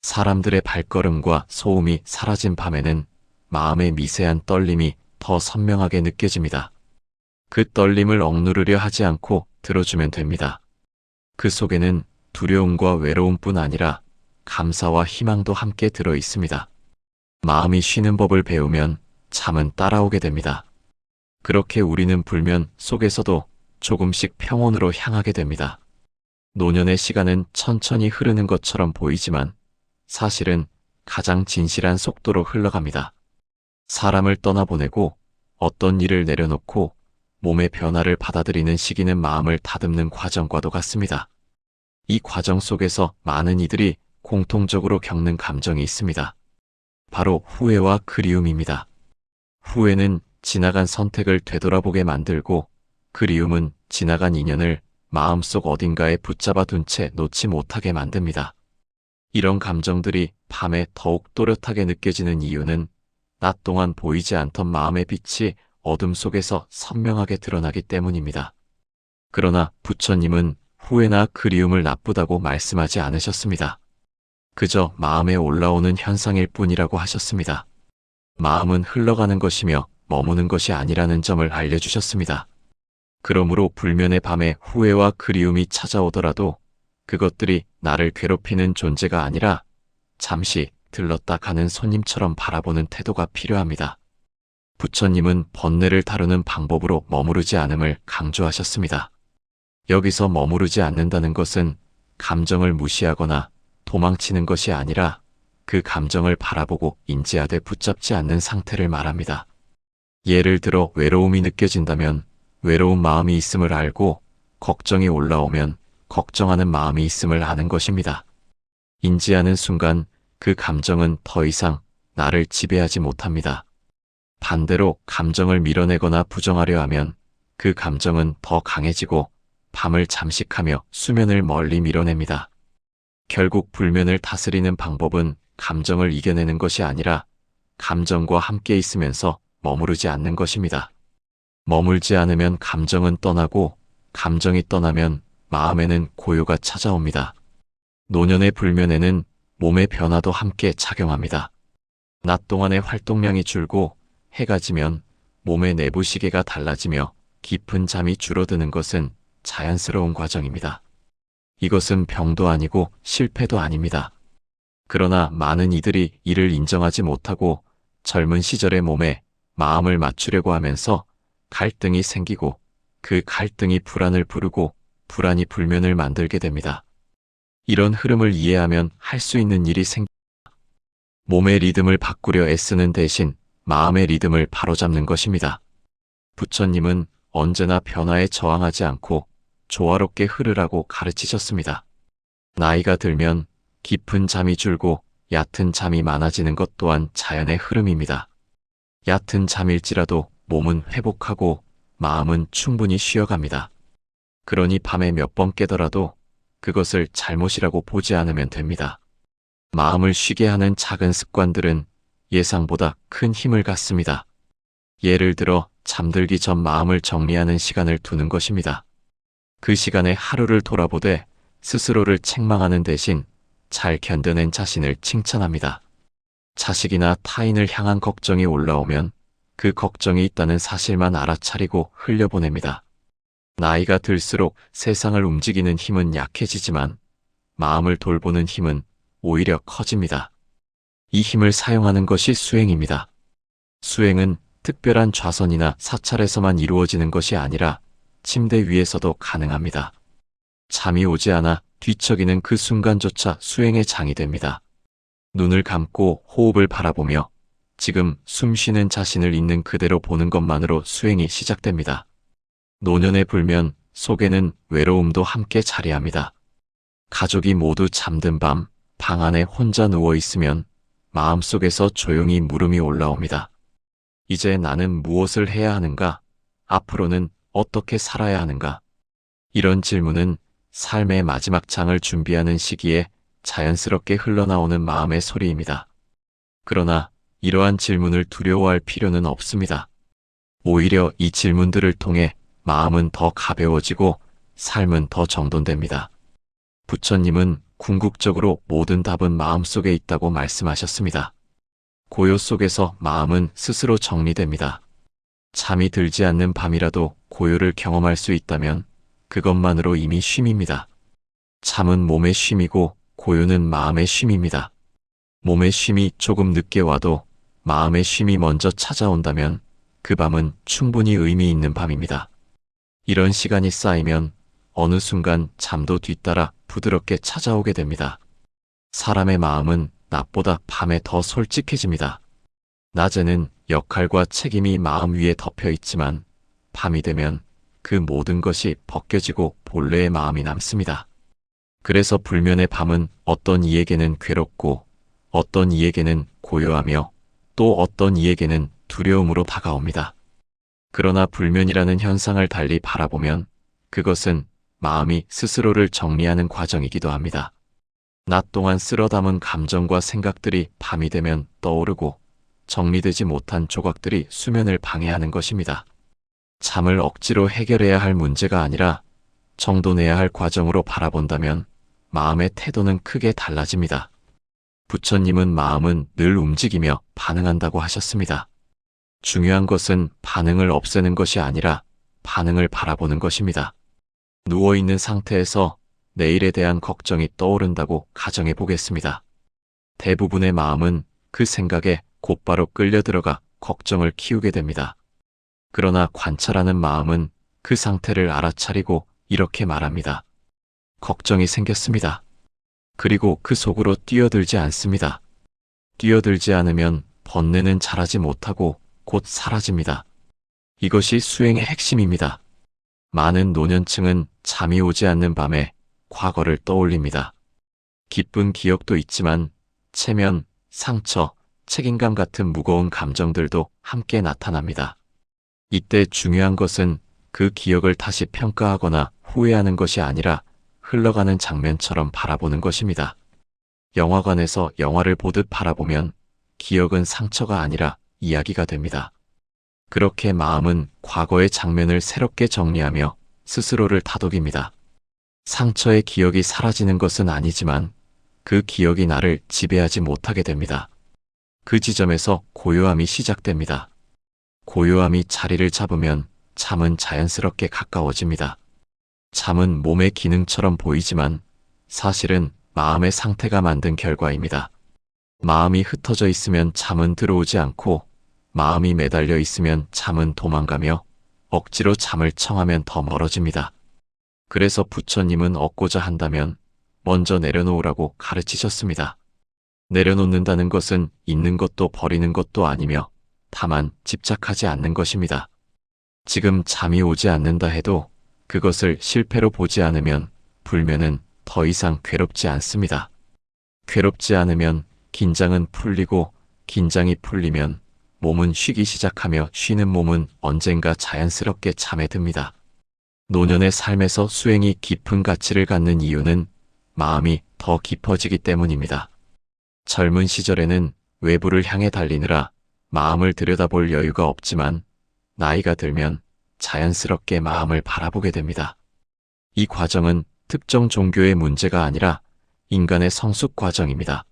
사람들의 발걸음과 소음이 사라진 밤에는 마음의 미세한 떨림이 더 선명하게 느껴집니다. 그 떨림을 억누르려 하지 않고 들어주면 됩니다. 그 속에는 두려움과 외로움뿐 아니라 감사와 희망도 함께 들어 있습니다. 마음이 쉬는 법을 배우면 잠은 따라오게 됩니다. 그렇게 우리는 불면 속에서도 조금씩 평온으로 향하게 됩니다. 노년의 시간은 천천히 흐르는 것처럼 보이지만 사실은 가장 진실한 속도로 흘러갑니다. 사람을 떠나보내고 어떤 일을 내려놓고 몸의 변화를 받아들이는 시기는 마음을 다듬는 과정과도 같습니다. 이 과정 속에서 많은 이들이 공통적으로 겪는 감정이 있습니다. 바로 후회와 그리움입니다. 후회는 지나간 선택을 되돌아보게 만들고 그리움은 지나간 인연을 마음속 어딘가에 붙잡아 둔 채 놓지 못하게 만듭니다. 이런 감정들이 밤에 더욱 또렷하게 느껴지는 이유는 낮 동안 보이지 않던 마음의 빛이 어둠 속에서 선명하게 드러나기 때문입니다. 그러나 부처님은 후회나 그리움을 나쁘다고 말씀하지 않으셨습니다. 그저 마음에 올라오는 현상일 뿐이라고 하셨습니다. 마음은 흘러가는 것이며 머무는 것이 아니라는 점을 알려주셨습니다. 그러므로 불면의 밤에 후회와 그리움이 찾아오더라도 그것들이 나를 괴롭히는 존재가 아니라 잠시 들렀다 가는 손님처럼 바라보는 태도가 필요합니다. 부처님은 번뇌를 다루는 방법으로 머무르지 않음을 강조하셨습니다. 여기서 머무르지 않는다는 것은 감정을 무시하거나 도망치는 것이 아니라 그 감정을 바라보고 인지하되 붙잡지 않는 상태를 말합니다. 예를 들어 외로움이 느껴진다면 외로운 마음이 있음을 알고 걱정이 올라오면 걱정하는 마음이 있음을 아는 것입니다. 인지하는 순간 그 감정은 더 이상 나를 지배하지 못합니다. 반대로 감정을 밀어내거나 부정하려 하면 그 감정은 더 강해지고 밤을 잠식하며 수면을 멀리 밀어냅니다. 결국 불면을 다스리는 방법은 감정을 이겨내는 것이 아니라 감정과 함께 있으면서 머무르지 않는 것입니다. 머물지 않으면 감정은 떠나고 감정이 떠나면 마음에는 고요가 찾아옵니다. 노년의 불면에는 몸의 변화도 함께 작용합니다. 낮 동안의 활동량이 줄고 해가 지면 몸의 내부 시계가 달라지며 깊은 잠이 줄어드는 것은 자연스러운 과정입니다. 이것은 병도 아니고 실패도 아닙니다. 그러나 많은 이들이 이를 인정하지 못하고 젊은 시절의 몸에 마음을 맞추려고 하면서 갈등이 생기고 그 갈등이 불안을 부르고 불안이 불면을 만들게 됩니다. 이런 흐름을 이해하면 할 수 있는 일이 생깁니다. 몸의 리듬을 바꾸려 애쓰는 대신 마음의 리듬을 바로잡는 것입니다. 부처님은 언제나 변화에 저항하지 않고 조화롭게 흐르라고 가르치셨습니다. 나이가 들면 깊은 잠이 줄고 얕은 잠이 많아지는 것 또한 자연의 흐름입니다. 얕은 잠일지라도 몸은 회복하고 마음은 충분히 쉬어갑니다. 그러니 밤에 몇 번 깨더라도 그것을 잘못이라고 보지 않으면 됩니다. 마음을 쉬게 하는 작은 습관들은 예상보다 큰 힘을 갖습니다. 예를 들어 잠들기 전 마음을 정리하는 시간을 두는 것입니다. 그 시간에 하루를 돌아보되 스스로를 책망하는 대신 잘 견뎌낸 자신을 칭찬합니다. 자식이나 타인을 향한 걱정이 올라오면 그 걱정이 있다는 사실만 알아차리고 흘려보냅니다. 나이가 들수록 세상을 움직이는 힘은 약해지지만 마음을 돌보는 힘은 오히려 커집니다. 이 힘을 사용하는 것이 수행입니다. 수행은 특별한 좌선이나 사찰에서만 이루어지는 것이 아니라 침대 위에서도 가능합니다. 잠이 오지 않아 뒤척이는 그 순간조차 수행의 장이 됩니다. 눈을 감고 호흡을 바라보며 지금 숨 쉬는 자신을 있는 그대로 보는 것만으로 수행이 시작됩니다. 노년의 불면 속에는 외로움도 함께 자리합니다. 가족이 모두 잠든 밤, 방 안에 혼자 누워 있으면 마음속에서 조용히 물음이 올라옵니다. 이제 나는 무엇을 해야 하는가? 앞으로는 어떻게 살아야 하는가? 이런 질문은 삶의 마지막 장을 준비하는 시기에 자연스럽게 흘러나오는 마음의 소리입니다. 그러나 이러한 질문을 두려워할 필요는 없습니다. 오히려 이 질문들을 통해 마음은 더 가벼워지고 삶은 더 정돈됩니다. 부처님은 궁극적으로 모든 답은 마음속에 있다고 말씀하셨습니다. 고요 속에서 마음은 스스로 정리됩니다. 잠이 들지 않는 밤이라도 고요를 경험할 수 있다면 그것만으로 이미 쉼입니다. 잠은 몸의 쉼이고 고요는 마음의 쉼입니다. 몸의 쉼이 조금 늦게 와도 마음의 쉼이 먼저 찾아온다면 그 밤은 충분히 의미 있는 밤입니다. 이런 시간이 쌓이면 어느 순간 잠도 뒤따라 부드럽게 찾아오게 됩니다. 사람의 마음은 낮보다 밤에 더 솔직해집니다. 낮에는 역할과 책임이 마음 위에 덮여 있지만 밤이 되면 그 모든 것이 벗겨지고 본래의 마음이 남습니다. 그래서 불면의 밤은 어떤 이에게는 괴롭고 어떤 이에게는 고요하며 또 어떤 이에게는 두려움으로 다가옵니다. 그러나 불면이라는 현상을 달리 바라보면 그것은 마음이 스스로를 정리하는 과정이기도 합니다. 낮 동안 쓸어 담은 감정과 생각들이 밤이 되면 떠오르고 정리되지 못한 조각들이 수면을 방해하는 것입니다. 잠을 억지로 해결해야 할 문제가 아니라 정돈해야 할 과정으로 바라본다면 마음의 태도는 크게 달라집니다. 부처님은 마음은 늘 움직이며 반응한다고 하셨습니다. 중요한 것은 반응을 없애는 것이 아니라 반응을 바라보는 것입니다. 누워있는 상태에서 내일에 대한 걱정이 떠오른다고 가정해 보겠습니다. 대부분의 마음은 그 생각에 곧바로 끌려 들어가 걱정을 키우게 됩니다. 그러나 관찰하는 마음은 그 상태를 알아차리고 이렇게 말합니다. 걱정이 생겼습니다. 그리고 그 속으로 뛰어들지 않습니다. 뛰어들지 않으면 번뇌는 자라지 못하고 곧 사라집니다. 이것이 수행의 핵심입니다. 많은 노년층은 잠이 오지 않는 밤에 과거를 떠올립니다. 기쁜 기억도 있지만 체면, 상처, 책임감 같은 무거운 감정들도 함께 나타납니다. 이때 중요한 것은 그 기억을 다시 평가하거나 후회하는 것이 아니라 흘러가는 장면처럼 바라보는 것입니다. 영화관에서 영화를 보듯 바라보면 기억은 상처가 아니라 이야기가 됩니다. 그렇게 마음은 과거의 장면을 새롭게 정리하며 스스로를 다독입니다. 상처의 기억이 사라지는 것은 아니지만 그 기억이 나를 지배하지 못하게 됩니다. 그 지점에서 고요함이 시작됩니다. 고요함이 자리를 잡으면 잠은 자연스럽게 가까워집니다. 잠은 몸의 기능처럼 보이지만 사실은 마음의 상태가 만든 결과입니다. 마음이 흩어져 있으면 잠은 들어오지 않고 마음이 매달려 있으면 잠은 도망가며 억지로 잠을 청하면 더 멀어집니다. 그래서 부처님은 얻고자 한다면 먼저 내려놓으라고 가르치셨습니다. 내려놓는다는 것은 있는 것도 버리는 것도 아니며 다만 집착하지 않는 것입니다. 지금 잠이 오지 않는다 해도 그것을 실패로 보지 않으면 불면은 더 이상 괴롭지 않습니다. 괴롭지 않으면 긴장은 풀리고 긴장이 풀리면 몸은 쉬기 시작하며 쉬는 몸은 언젠가 자연스럽게 잠에 듭니다. 노년의 삶에서 수행이 깊은 가치를 갖는 이유는 마음이 더 깊어지기 때문입니다. 젊은 시절에는 외부를 향해 달리느라 마음을 들여다볼 여유가 없지만 나이가 들면 자연스럽게 마음을 바라보게 됩니다. 이 과정은 특정 종교의 문제가 아니라 인간의 성숙 과정입니다.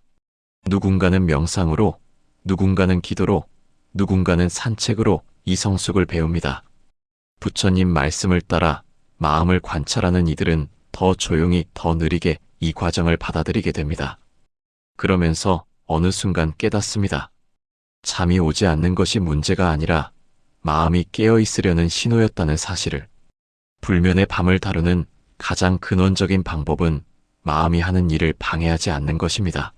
누군가는 명상으로, 누군가는 기도로, 누군가는 산책으로 이 성숙을 배웁니다. 부처님 말씀을 따라 마음을 관찰하는 이들은 더 조용히 더 느리게 이 과정을 받아들이게 됩니다. 그러면서 어느 순간 깨닫습니다. 잠이 오지 않는 것이 문제가 아니라 마음이 깨어 있으려는 신호였다는 사실을. 불면의 밤을 다루는 가장 근원적인 방법은 마음이 하는 일을 방해하지 않는 것입니다.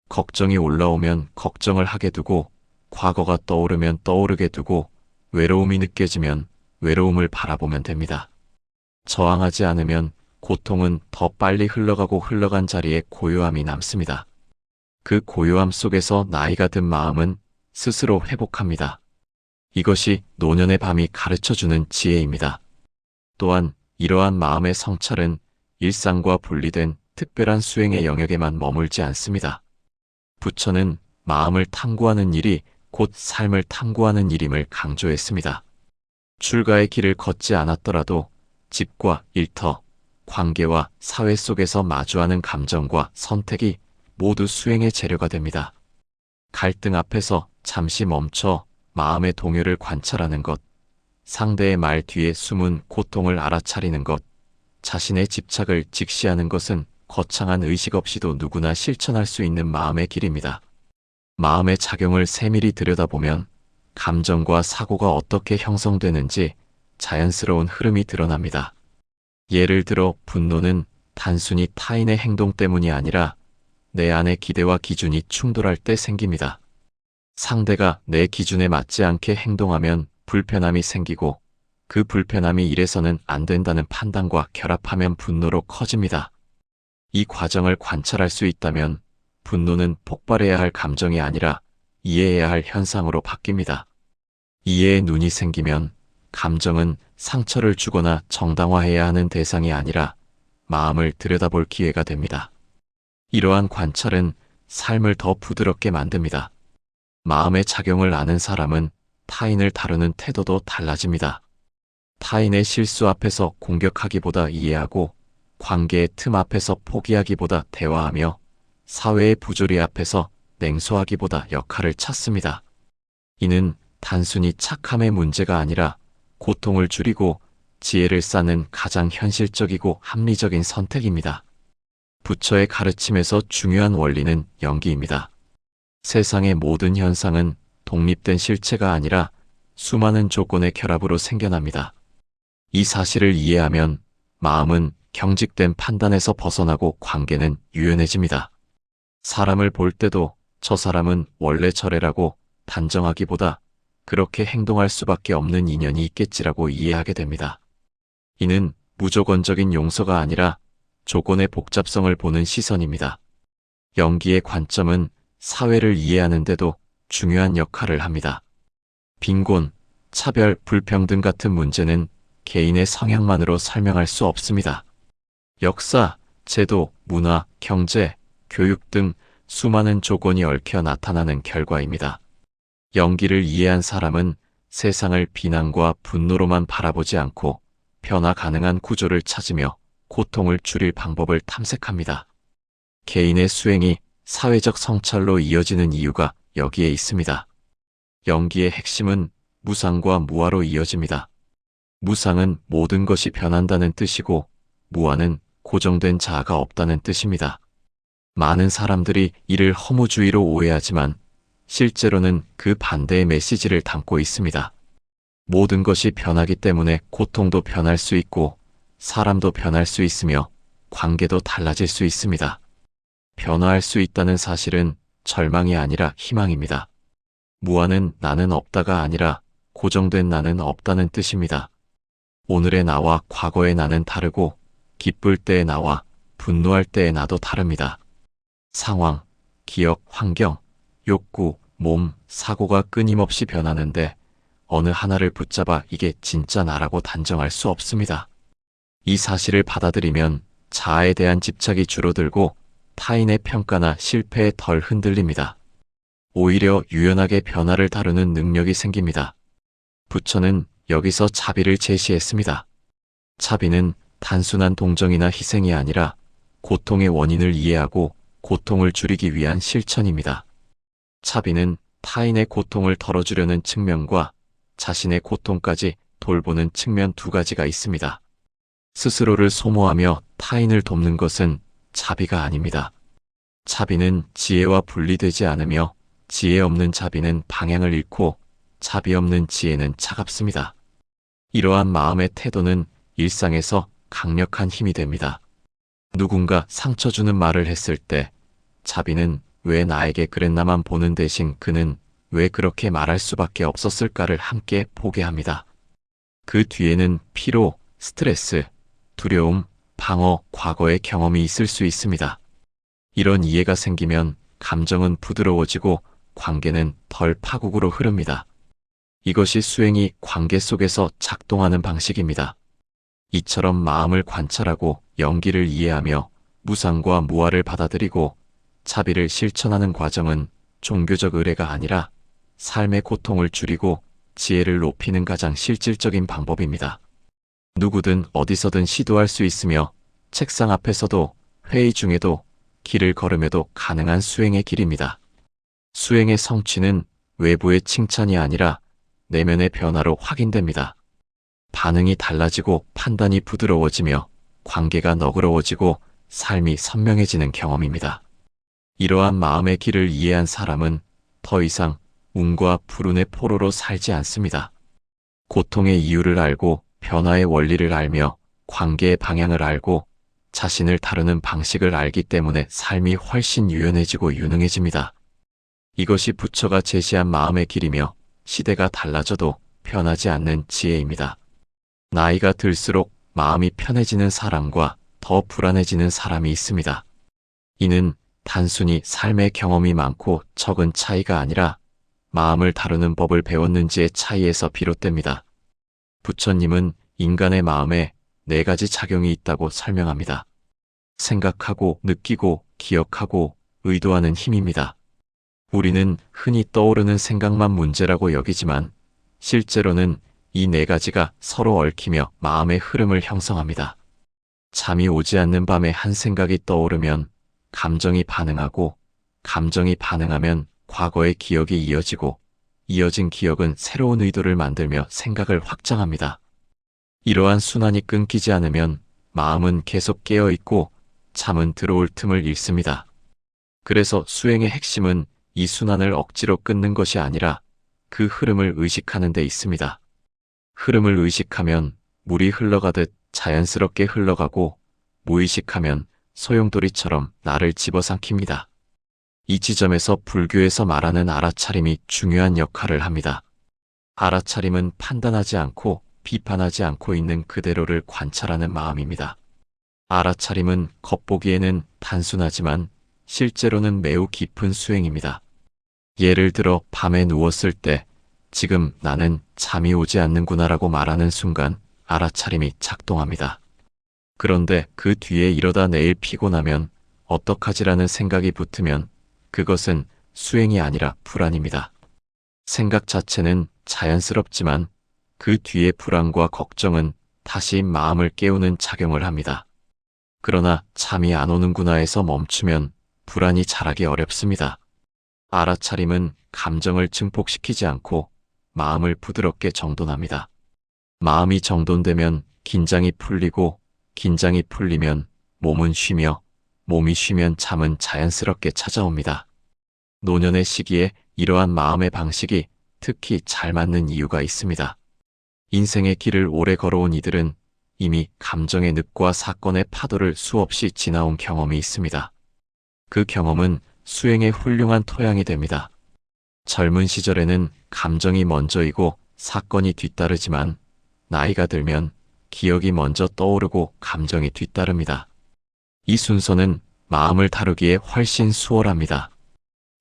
걱정이 올라오면 걱정을 하게 두고 과거가 떠오르면 떠오르게 두고 외로움이 느껴지면 외로움을 바라보면 됩니다. 저항하지 않으면 고통은 더 빨리 흘러가고 흘러간 자리에 고요함이 남습니다. 그 고요함 속에서 나이가 든 마음은 스스로 회복합니다. 이것이 노년의 밤이 가르쳐주는 지혜입니다. 또한 이러한 마음의 성찰은 일상과 분리된 특별한 수행의 영역에만 머물지 않습니다. 부처는 마음을 탐구하는 일이 곧 삶을 탐구하는 일임을 강조했습니다. 출가의 길을 걷지 않았더라도 집과 일터, 관계와 사회 속에서 마주하는 감정과 선택이 모두 수행의 재료가 됩니다. 갈등 앞에서 잠시 멈춰 마음의 동요를 관찰하는 것, 상대의 말 뒤에 숨은 고통을 알아차리는 것, 자신의 집착을 직시하는 것은 거창한 의식 없이도 누구나 실천할 수 있는 마음의 길입니다. 마음의 작용을 세밀히 들여다보면 감정과 사고가 어떻게 형성되는지 자연스러운 흐름이 드러납니다. 예를 들어 분노는 단순히 타인의 행동 때문이 아니라 내 안의 기대와 기준이 충돌할 때 생깁니다. 상대가 내 기준에 맞지 않게 행동하면 불편함이 생기고 그 불편함이 이래서는 안 된다는 판단과 결합하면 분노로 커집니다. 이 과정을 관찰할 수 있다면 분노는 폭발해야 할 감정이 아니라 이해해야 할 현상으로 바뀝니다. 이해의 눈이 생기면 감정은 상처를 주거나 정당화해야 하는 대상이 아니라 마음을 들여다볼 기회가 됩니다. 이러한 관찰은 삶을 더 부드럽게 만듭니다. 마음의 작용을 아는 사람은 타인을 다루는 태도도 달라집니다. 타인의 실수 앞에서 공격하기보다 이해하고 관계의 틈 앞에서 포기하기보다 대화하며 사회의 부조리 앞에서 냉소하기보다 역할을 찾습니다. 이는 단순히 착함의 문제가 아니라 고통을 줄이고 지혜를 쌓는 가장 현실적이고 합리적인 선택입니다. 부처의 가르침에서 중요한 원리는 연기입니다. 세상의 모든 현상은 독립된 실체가 아니라 수많은 조건의 결합으로 생겨납니다. 이 사실을 이해하면 마음은 경직된 판단에서 벗어나고 관계는 유연해집니다. 사람을 볼 때도 저 사람은 원래 저래라고 단정하기보다 그렇게 행동할 수밖에 없는 인연이 있겠지라고 이해하게 됩니다. 이는 무조건적인 용서가 아니라 조건의 복잡성을 보는 시선입니다. 연기의 관점은 사회를 이해하는 데도 중요한 역할을 합니다. 빈곤, 차별, 불평등 같은 문제는 개인의 성향만으로 설명할 수 없습니다. 역사, 제도, 문화, 경제, 교육 등 수많은 조건이 얽혀 나타나는 결과입니다. 연기를 이해한 사람은 세상을 비난과 분노로만 바라보지 않고 변화 가능한 구조를 찾으며 고통을 줄일 방법을 탐색합니다. 개인의 수행이 사회적 성찰로 이어지는 이유가 여기에 있습니다. 연기의 핵심은 무상과 무아로 이어집니다. 무상은 모든 것이 변한다는 뜻이고 무아는 고정된 자아가 없다는 뜻입니다. 많은 사람들이 이를 허무주의로 오해하지만 실제로는 그 반대의 메시지를 담고 있습니다. 모든 것이 변하기 때문에 고통도 변할 수 있고 사람도 변할 수 있으며 관계도 달라질 수 있습니다. 변화할 수 있다는 사실은 절망이 아니라 희망입니다. 무아는 나는 없다가 아니라 고정된 나는 없다는 뜻입니다. 오늘의 나와 과거의 나는 다르고 기쁠 때의 나와 분노할 때의 나도 다릅니다. 상황, 기억, 환경, 욕구, 몸, 사고가 끊임없이 변하는데 어느 하나를 붙잡아 이게 진짜 나라고 단정할 수 없습니다. 이 사실을 받아들이면 자아에 대한 집착이 줄어들고 타인의 평가나 실패에 덜 흔들립니다. 오히려 유연하게 변화를 다루는 능력이 생깁니다. 부처는 여기서 자비를 제시했습니다. 자비는 단순한 동정이나 희생이 아니라 고통의 원인을 이해하고 고통을 줄이기 위한 실천입니다. 자비는 타인의 고통을 덜어주려는 측면과 자신의 고통까지 돌보는 측면 두 가지가 있습니다. 스스로를 소모하며 타인을 돕는 것은 자비가 아닙니다. 자비는 지혜와 분리되지 않으며 지혜 없는 자비는 방향을 잃고 자비 없는 지혜는 차갑습니다. 이러한 마음의 태도는 일상에서 강력한 힘이 됩니다. 누군가 상처 주는 말을 했을 때 자비는 왜 나에게 그랬나만 보는 대신 그는 왜 그렇게 말할 수밖에 없었을까를 함께 보게 합니다. 그 뒤에는 피로, 스트레스, 두려움, 방어, 과거의 경험이 있을 수 있습니다. 이런 이해가 생기면 감정은 부드러워지고 관계는 덜 파국으로 흐릅니다. 이것이 수행이 관계 속에서 작동하는 방식입니다. 이처럼 마음을 관찰하고 연기를 이해하며 무상과 무아를 받아들이고 자비를 실천하는 과정은 종교적 의례가 아니라 삶의 고통을 줄이고 지혜를 높이는 가장 실질적인 방법입니다. 누구든 어디서든 시도할 수 있으며 책상 앞에서도 회의 중에도 길을 걸음에도 가능한 수행의 길입니다. 수행의 성취는 외부의 칭찬이 아니라 내면의 변화로 확인됩니다. 반응이 달라지고 판단이 부드러워지며 관계가 너그러워지고 삶이 선명해지는 경험입니다. 이러한 마음의 길을 이해한 사람은 더 이상 운과 불운의 포로로 살지 않습니다. 고통의 이유를 알고 변화의 원리를 알며 관계의 방향을 알고 자신을 다루는 방식을 알기 때문에 삶이 훨씬 유연해지고 유능해집니다. 이것이 부처가 제시한 마음의 길이며 시대가 달라져도 변하지 않는 지혜입니다. 나이가 들수록 마음이 편해지는 사람과 더 불안해지는 사람이 있습니다. 이는 단순히 삶의 경험이 많고 적은 차이가 아니라 마음을 다루는 법을 배웠는지의 차이에서 비롯됩니다. 부처님은 인간의 마음에 4가지 작용이 있다고 설명합니다. 생각하고, 느끼고, 기억하고, 의도하는 힘입니다. 우리는 흔히 떠오르는 생각만 문제라고 여기지만 실제로는 이 4가지가 서로 얽히며 마음의 흐름을 형성합니다. 잠이 오지 않는 밤에 한 생각이 떠오르면 감정이 반응하고, 감정이 반응하면 과거의 기억이 이어지고, 이어진 기억은 새로운 의도를 만들며 생각을 확장합니다. 이러한 순환이 끊기지 않으면 마음은 계속 깨어있고 잠은 들어올 틈을 잃습니다. 그래서 수행의 핵심은 이 순환을 억지로 끊는 것이 아니라 그 흐름을 의식하는 데 있습니다. 흐름을 의식하면 물이 흘러가듯 자연스럽게 흘러가고 무의식하면 소용돌이처럼 나를 집어삼킵니다. 이 지점에서 불교에서 말하는 알아차림이 중요한 역할을 합니다. 알아차림은 판단하지 않고 비판하지 않고 있는 그대로를 관찰하는 마음입니다. 알아차림은 겉보기에는 단순하지만 실제로는 매우 깊은 수행입니다. 예를 들어 밤에 누웠을 때 지금 나는 잠이 오지 않는구나라고 말하는 순간 알아차림이 작동합니다. 그런데 그 뒤에 이러다 내일 피곤하면 어떡하지라는 생각이 붙으면 그것은 수행이 아니라 불안입니다. 생각 자체는 자연스럽지만 그 뒤에 불안과 걱정은 다시 마음을 깨우는 작용을 합니다. 그러나 잠이 안 오는구나에서 멈추면 불안이 자라기 어렵습니다. 알아차림은 감정을 증폭시키지 않고 마음을 부드럽게 정돈합니다. 마음이 정돈되면 긴장이 풀리고 긴장이 풀리면 몸은 쉬며 몸이 쉬면 잠은 자연스럽게 찾아옵니다. 노년의 시기에 이러한 마음의 방식이 특히 잘 맞는 이유가 있습니다. 인생의 길을 오래 걸어온 이들은 이미 감정의 늪과 사건의 파도를 수없이 지나온 경험이 있습니다. 그 경험은 수행의 훌륭한 토양이 됩니다. 젊은 시절에는 감정이 먼저이고 사건이 뒤따르지만 나이가 들면 기억이 먼저 떠오르고 감정이 뒤따릅니다. 이 순서는 마음을 다루기에 훨씬 수월합니다.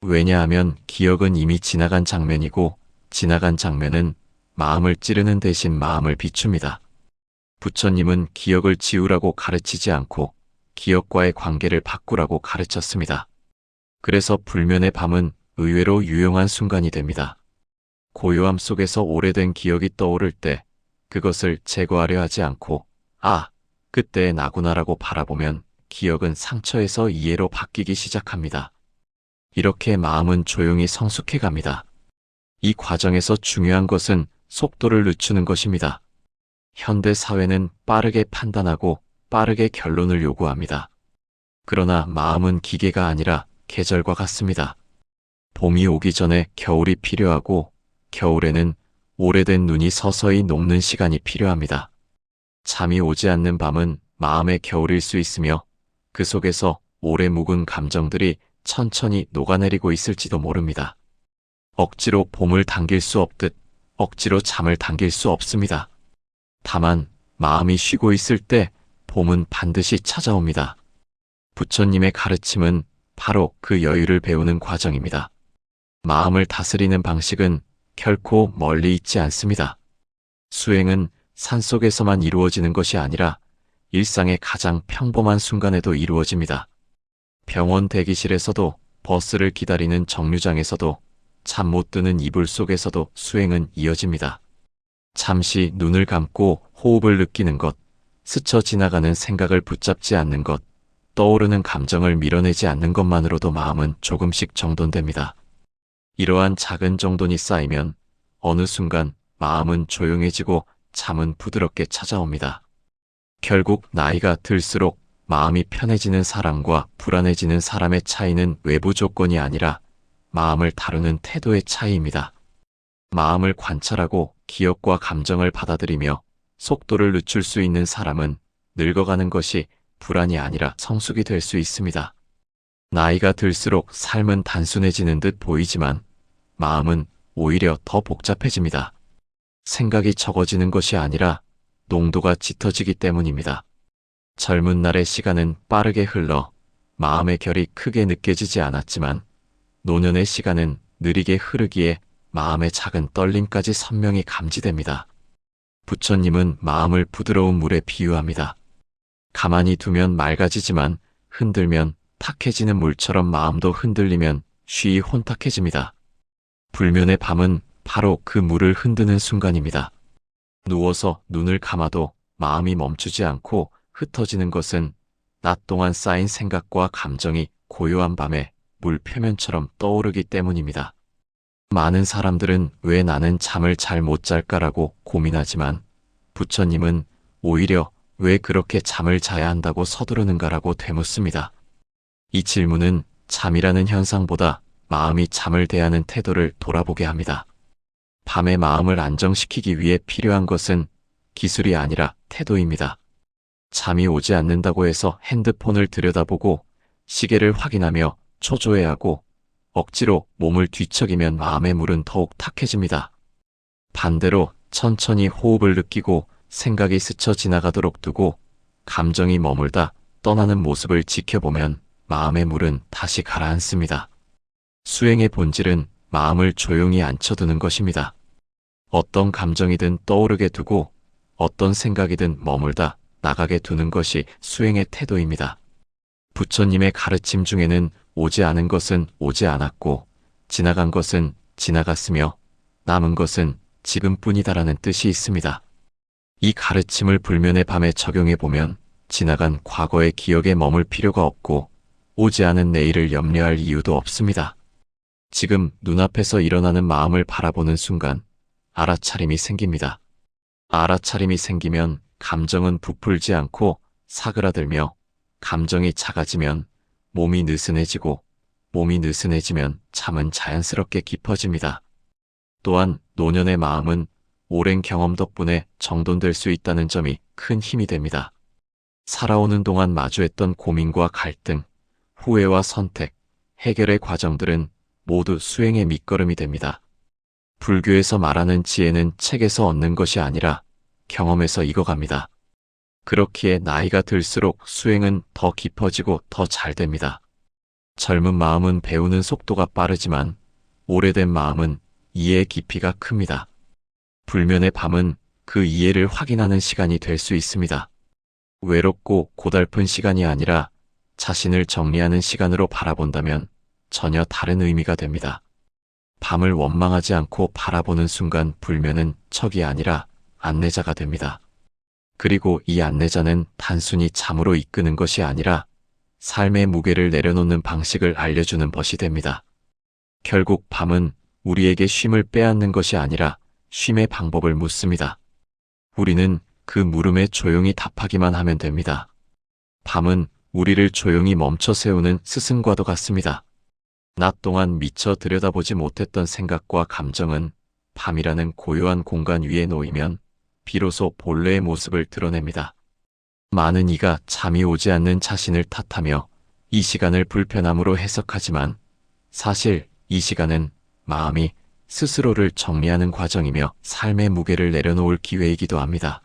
왜냐하면 기억은 이미 지나간 장면이고 지나간 장면은 마음을 찌르는 대신 마음을 비춥니다. 부처님은 기억을 지우라고 가르치지 않고 기억과의 관계를 바꾸라고 가르쳤습니다. 그래서 불면의 밤은 의외로 유용한 순간이 됩니다. 고요함 속에서 오래된 기억이 떠오를 때 그것을 제거하려 하지 않고 아, 그때의 나구나라고 바라보면 기억은 상처에서 이해로 바뀌기 시작합니다. 이렇게 마음은 조용히 성숙해 갑니다. 이 과정에서 중요한 것은 속도를 늦추는 것입니다. 현대 사회는 빠르게 판단하고 빠르게 결론을 요구합니다. 그러나 마음은 기계가 아니라 계절과 같습니다. 봄이 오기 전에 겨울이 필요하고 겨울에는 오래된 눈이 서서히 녹는 시간이 필요합니다. 잠이 오지 않는 밤은 마음의 겨울일 수 있으며 그 속에서 오래 묵은 감정들이 천천히 녹아내리고 있을지도 모릅니다. 억지로 봄을 당길 수 없듯 억지로 잠을 당길 수 없습니다. 다만 마음이 쉬고 있을 때 봄은 반드시 찾아옵니다. 부처님의 가르침은 바로 그 여유를 배우는 과정입니다. 마음을 다스리는 방식은 결코 멀리 있지 않습니다. 수행은 산속에서만 이루어지는 것이 아니라 일상의 가장 평범한 순간에도 이루어집니다. 병원 대기실에서도, 버스를 기다리는 정류장에서도, 잠 못 드는 이불 속에서도 수행은 이어집니다. 잠시 눈을 감고 호흡을 느끼는 것, 스쳐 지나가는 생각을 붙잡지 않는 것, 떠오르는 감정을 밀어내지 않는 것만으로도 마음은 조금씩 정돈됩니다. 이러한 작은 정돈이 쌓이면 어느 순간 마음은 조용해지고 잠은 부드럽게 찾아옵니다. 결국 나이가 들수록 마음이 편해지는 사람과 불안해지는 사람의 차이는 외부 조건이 아니라 마음을 다루는 태도의 차이입니다. 마음을 관찰하고 기억과 감정을 받아들이며 속도를 늦출 수 있는 사람은 늙어가는 것이 불안이 아니라 성숙이 될 수 있습니다. 나이가 들수록 삶은 단순해지는 듯 보이지만 마음은 오히려 더 복잡해집니다. 생각이 적어지는 것이 아니라 농도가 짙어지기 때문입니다. 젊은 날의 시간은 빠르게 흘러 마음의 결이 크게 느껴지지 않았지만 노년의 시간은 느리게 흐르기에 마음의 작은 떨림까지 선명히 감지됩니다. 부처님은 마음을 부드러운 물에 비유합니다. 가만히 두면 맑아지지만 흔들면 탁해지는 물처럼 마음도 흔들리면 쉬이 혼탁해집니다. 불면의 밤은 바로 그 물을 흔드는 순간입니다. 누워서 눈을 감아도 마음이 멈추지 않고 흩어지는 것은 낮 동안 쌓인 생각과 감정이 고요한 밤에 물 표면처럼 떠오르기 때문입니다. 많은 사람들은 왜 나는 잠을 잘 못 잘까라고 고민하지만 부처님은 오히려 왜 그렇게 잠을 자야 한다고 서두르는가라고 되묻습니다. 이 질문은 잠이라는 현상보다 마음이 잠을 대하는 태도를 돌아보게 합니다. 밤에 마음을 안정시키기 위해 필요한 것은 기술이 아니라 태도입니다. 잠이 오지 않는다고 해서 핸드폰을 들여다보고 시계를 확인하며 초조해하고 억지로 몸을 뒤척이면 마음의 물은 더욱 탁해집니다. 반대로 천천히 호흡을 느끼고 생각이 스쳐 지나가도록 두고 감정이 머물다 떠나는 모습을 지켜보면 마음의 물은 다시 가라앉습니다. 수행의 본질은 마음을 조용히 앉혀두는 것입니다. 어떤 감정이든 떠오르게 두고 어떤 생각이든 머물다 나가게 두는 것이 수행의 태도입니다. 부처님의 가르침 중에는 오지 않은 것은 오지 않았고 지나간 것은 지나갔으며 남은 것은 지금뿐이다라는 뜻이 있습니다. 이 가르침을 불면의 밤에 적용해보면 지나간 과거의 기억에 머물 필요가 없고 오지 않은 내일을 염려할 이유도 없습니다. 지금 눈앞에서 일어나는 마음을 바라보는 순간 알아차림이 생깁니다. 알아차림이 생기면 감정은 부풀지 않고 사그라들며 감정이 작아지면 몸이 느슨해지고 몸이 느슨해지면 잠은 자연스럽게 깊어집니다. 또한 노년의 마음은 오랜 경험 덕분에 정돈될 수 있다는 점이 큰 힘이 됩니다. 살아오는 동안 마주했던 고민과 갈등, 후회와 선택, 해결의 과정들은 모두 수행의 밑거름이 됩니다. 불교에서 말하는 지혜는 책에서 얻는 것이 아니라 경험에서 익어갑니다. 그렇기에 나이가 들수록 수행은 더 깊어지고 더 잘 됩니다. 젊은 마음은 배우는 속도가 빠르지만 오래된 마음은 이해의 깊이가 큽니다. 불면의 밤은 그 이해를 확인하는 시간이 될 수 있습니다. 외롭고 고달픈 시간이 아니라 자신을 정리하는 시간으로 바라본다면 전혀 다른 의미가 됩니다. 밤을 원망하지 않고 바라보는 순간 불면은 척이 아니라 안내자가 됩니다. 그리고 이 안내자는 단순히 잠으로 이끄는 것이 아니라 삶의 무게를 내려놓는 방식을 알려주는 벗이 됩니다. 결국 밤은 우리에게 쉼을 빼앗는 것이 아니라 쉼의 방법을 묻습니다. 우리는 그 물음에 조용히 답하기만 하면 됩니다. 밤은 우리를 조용히 멈춰 세우는 스승과도 같습니다. 낮 동안 미처 들여다보지 못했던 생각과 감정은 밤이라는 고요한 공간 위에 놓이면 비로소 본래의 모습을 드러냅니다. 많은 이가 잠이 오지 않는 자신을 탓하며 이 시간을 불편함으로 해석하지만 사실 이 시간은 마음이 스스로를 정리하는 과정이며 삶의 무게를 내려놓을 기회이기도 합니다.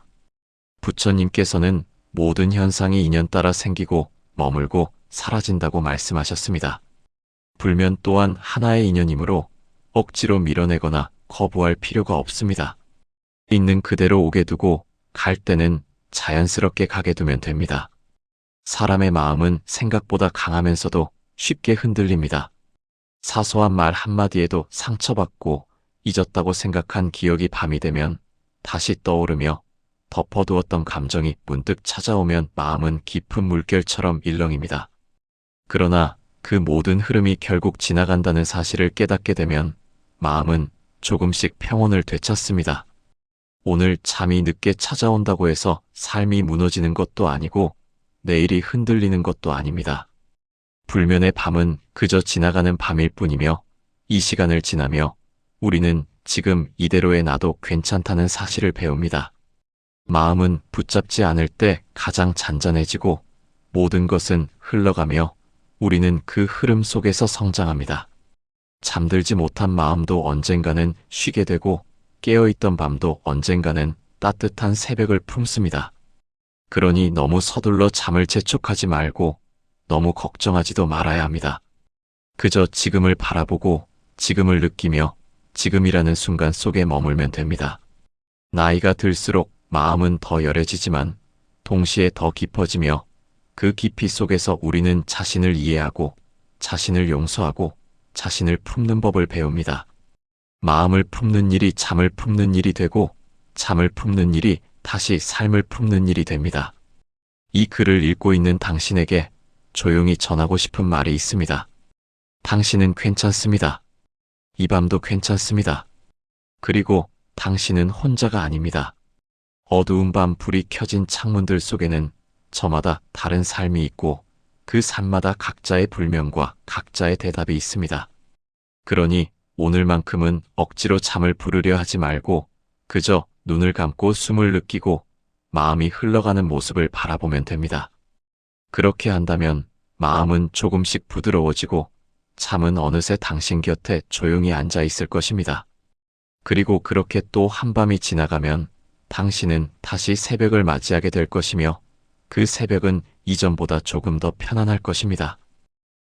부처님께서는 모든 현상이 인연 따라 생기고 머물고 사라진다고 말씀하셨습니다. 불면 또한 하나의 인연이므로 억지로 밀어내거나 거부할 필요가 없습니다. 있는 그대로 오게 두고 갈 때는 자연스럽게 가게 두면 됩니다. 사람의 마음은 생각보다 강하면서도 쉽게 흔들립니다. 사소한 말 한마디에도 상처받고 잊었다고 생각한 기억이 밤이 되면 다시 떠오르며 덮어두었던 감정이 문득 찾아오면 마음은 깊은 물결처럼 일렁입니다. 그러나 그 모든 흐름이 결국 지나간다는 사실을 깨닫게 되면 마음은 조금씩 평온을 되찾습니다. 오늘 잠이 늦게 찾아온다고 해서 삶이 무너지는 것도 아니고 내일이 흔들리는 것도 아닙니다. 불면의 밤은 그저 지나가는 밤일 뿐이며 이 시간을 지나며 우리는 지금 이대로의 나도 괜찮다는 사실을 배웁니다. 마음은 붙잡지 않을 때 가장 잔잔해지고 모든 것은 흘러가며 우리는 그 흐름 속에서 성장합니다. 잠들지 못한 마음도 언젠가는 쉬게 되고 깨어있던 밤도 언젠가는 따뜻한 새벽을 품습니다. 그러니 너무 서둘러 잠을 재촉하지 말고 너무 걱정하지도 말아야 합니다. 그저 지금을 바라보고 지금을 느끼며 지금이라는 순간 속에 머물면 됩니다. 나이가 들수록 마음은 더 여려지지만 동시에 더 깊어지며 그 깊이 속에서 우리는 자신을 이해하고 자신을 용서하고 자신을 품는 법을 배웁니다. 마음을 품는 일이 잠을 품는 일이 되고 잠을 품는 일이 다시 삶을 품는 일이 됩니다. 이 글을 읽고 있는 당신에게 조용히 전하고 싶은 말이 있습니다. 당신은 괜찮습니다. 이 밤도 괜찮습니다. 그리고 당신은 혼자가 아닙니다. 어두운 밤 불이 켜진 창문들 속에는 저마다 다른 삶이 있고 그 삶마다 각자의 불면과 각자의 대답이 있습니다. 그러니 오늘만큼은 억지로 잠을 부르려 하지 말고 그저 눈을 감고 숨을 느끼고 마음이 흘러가는 모습을 바라보면 됩니다. 그렇게 한다면 마음은 조금씩 부드러워지고 잠은 어느새 당신 곁에 조용히 앉아 있을 것입니다. 그리고 그렇게 또 한밤이 지나가면 당신은 다시 새벽을 맞이하게 될 것이며 그 새벽은 이전보다 조금 더 편안할 것입니다.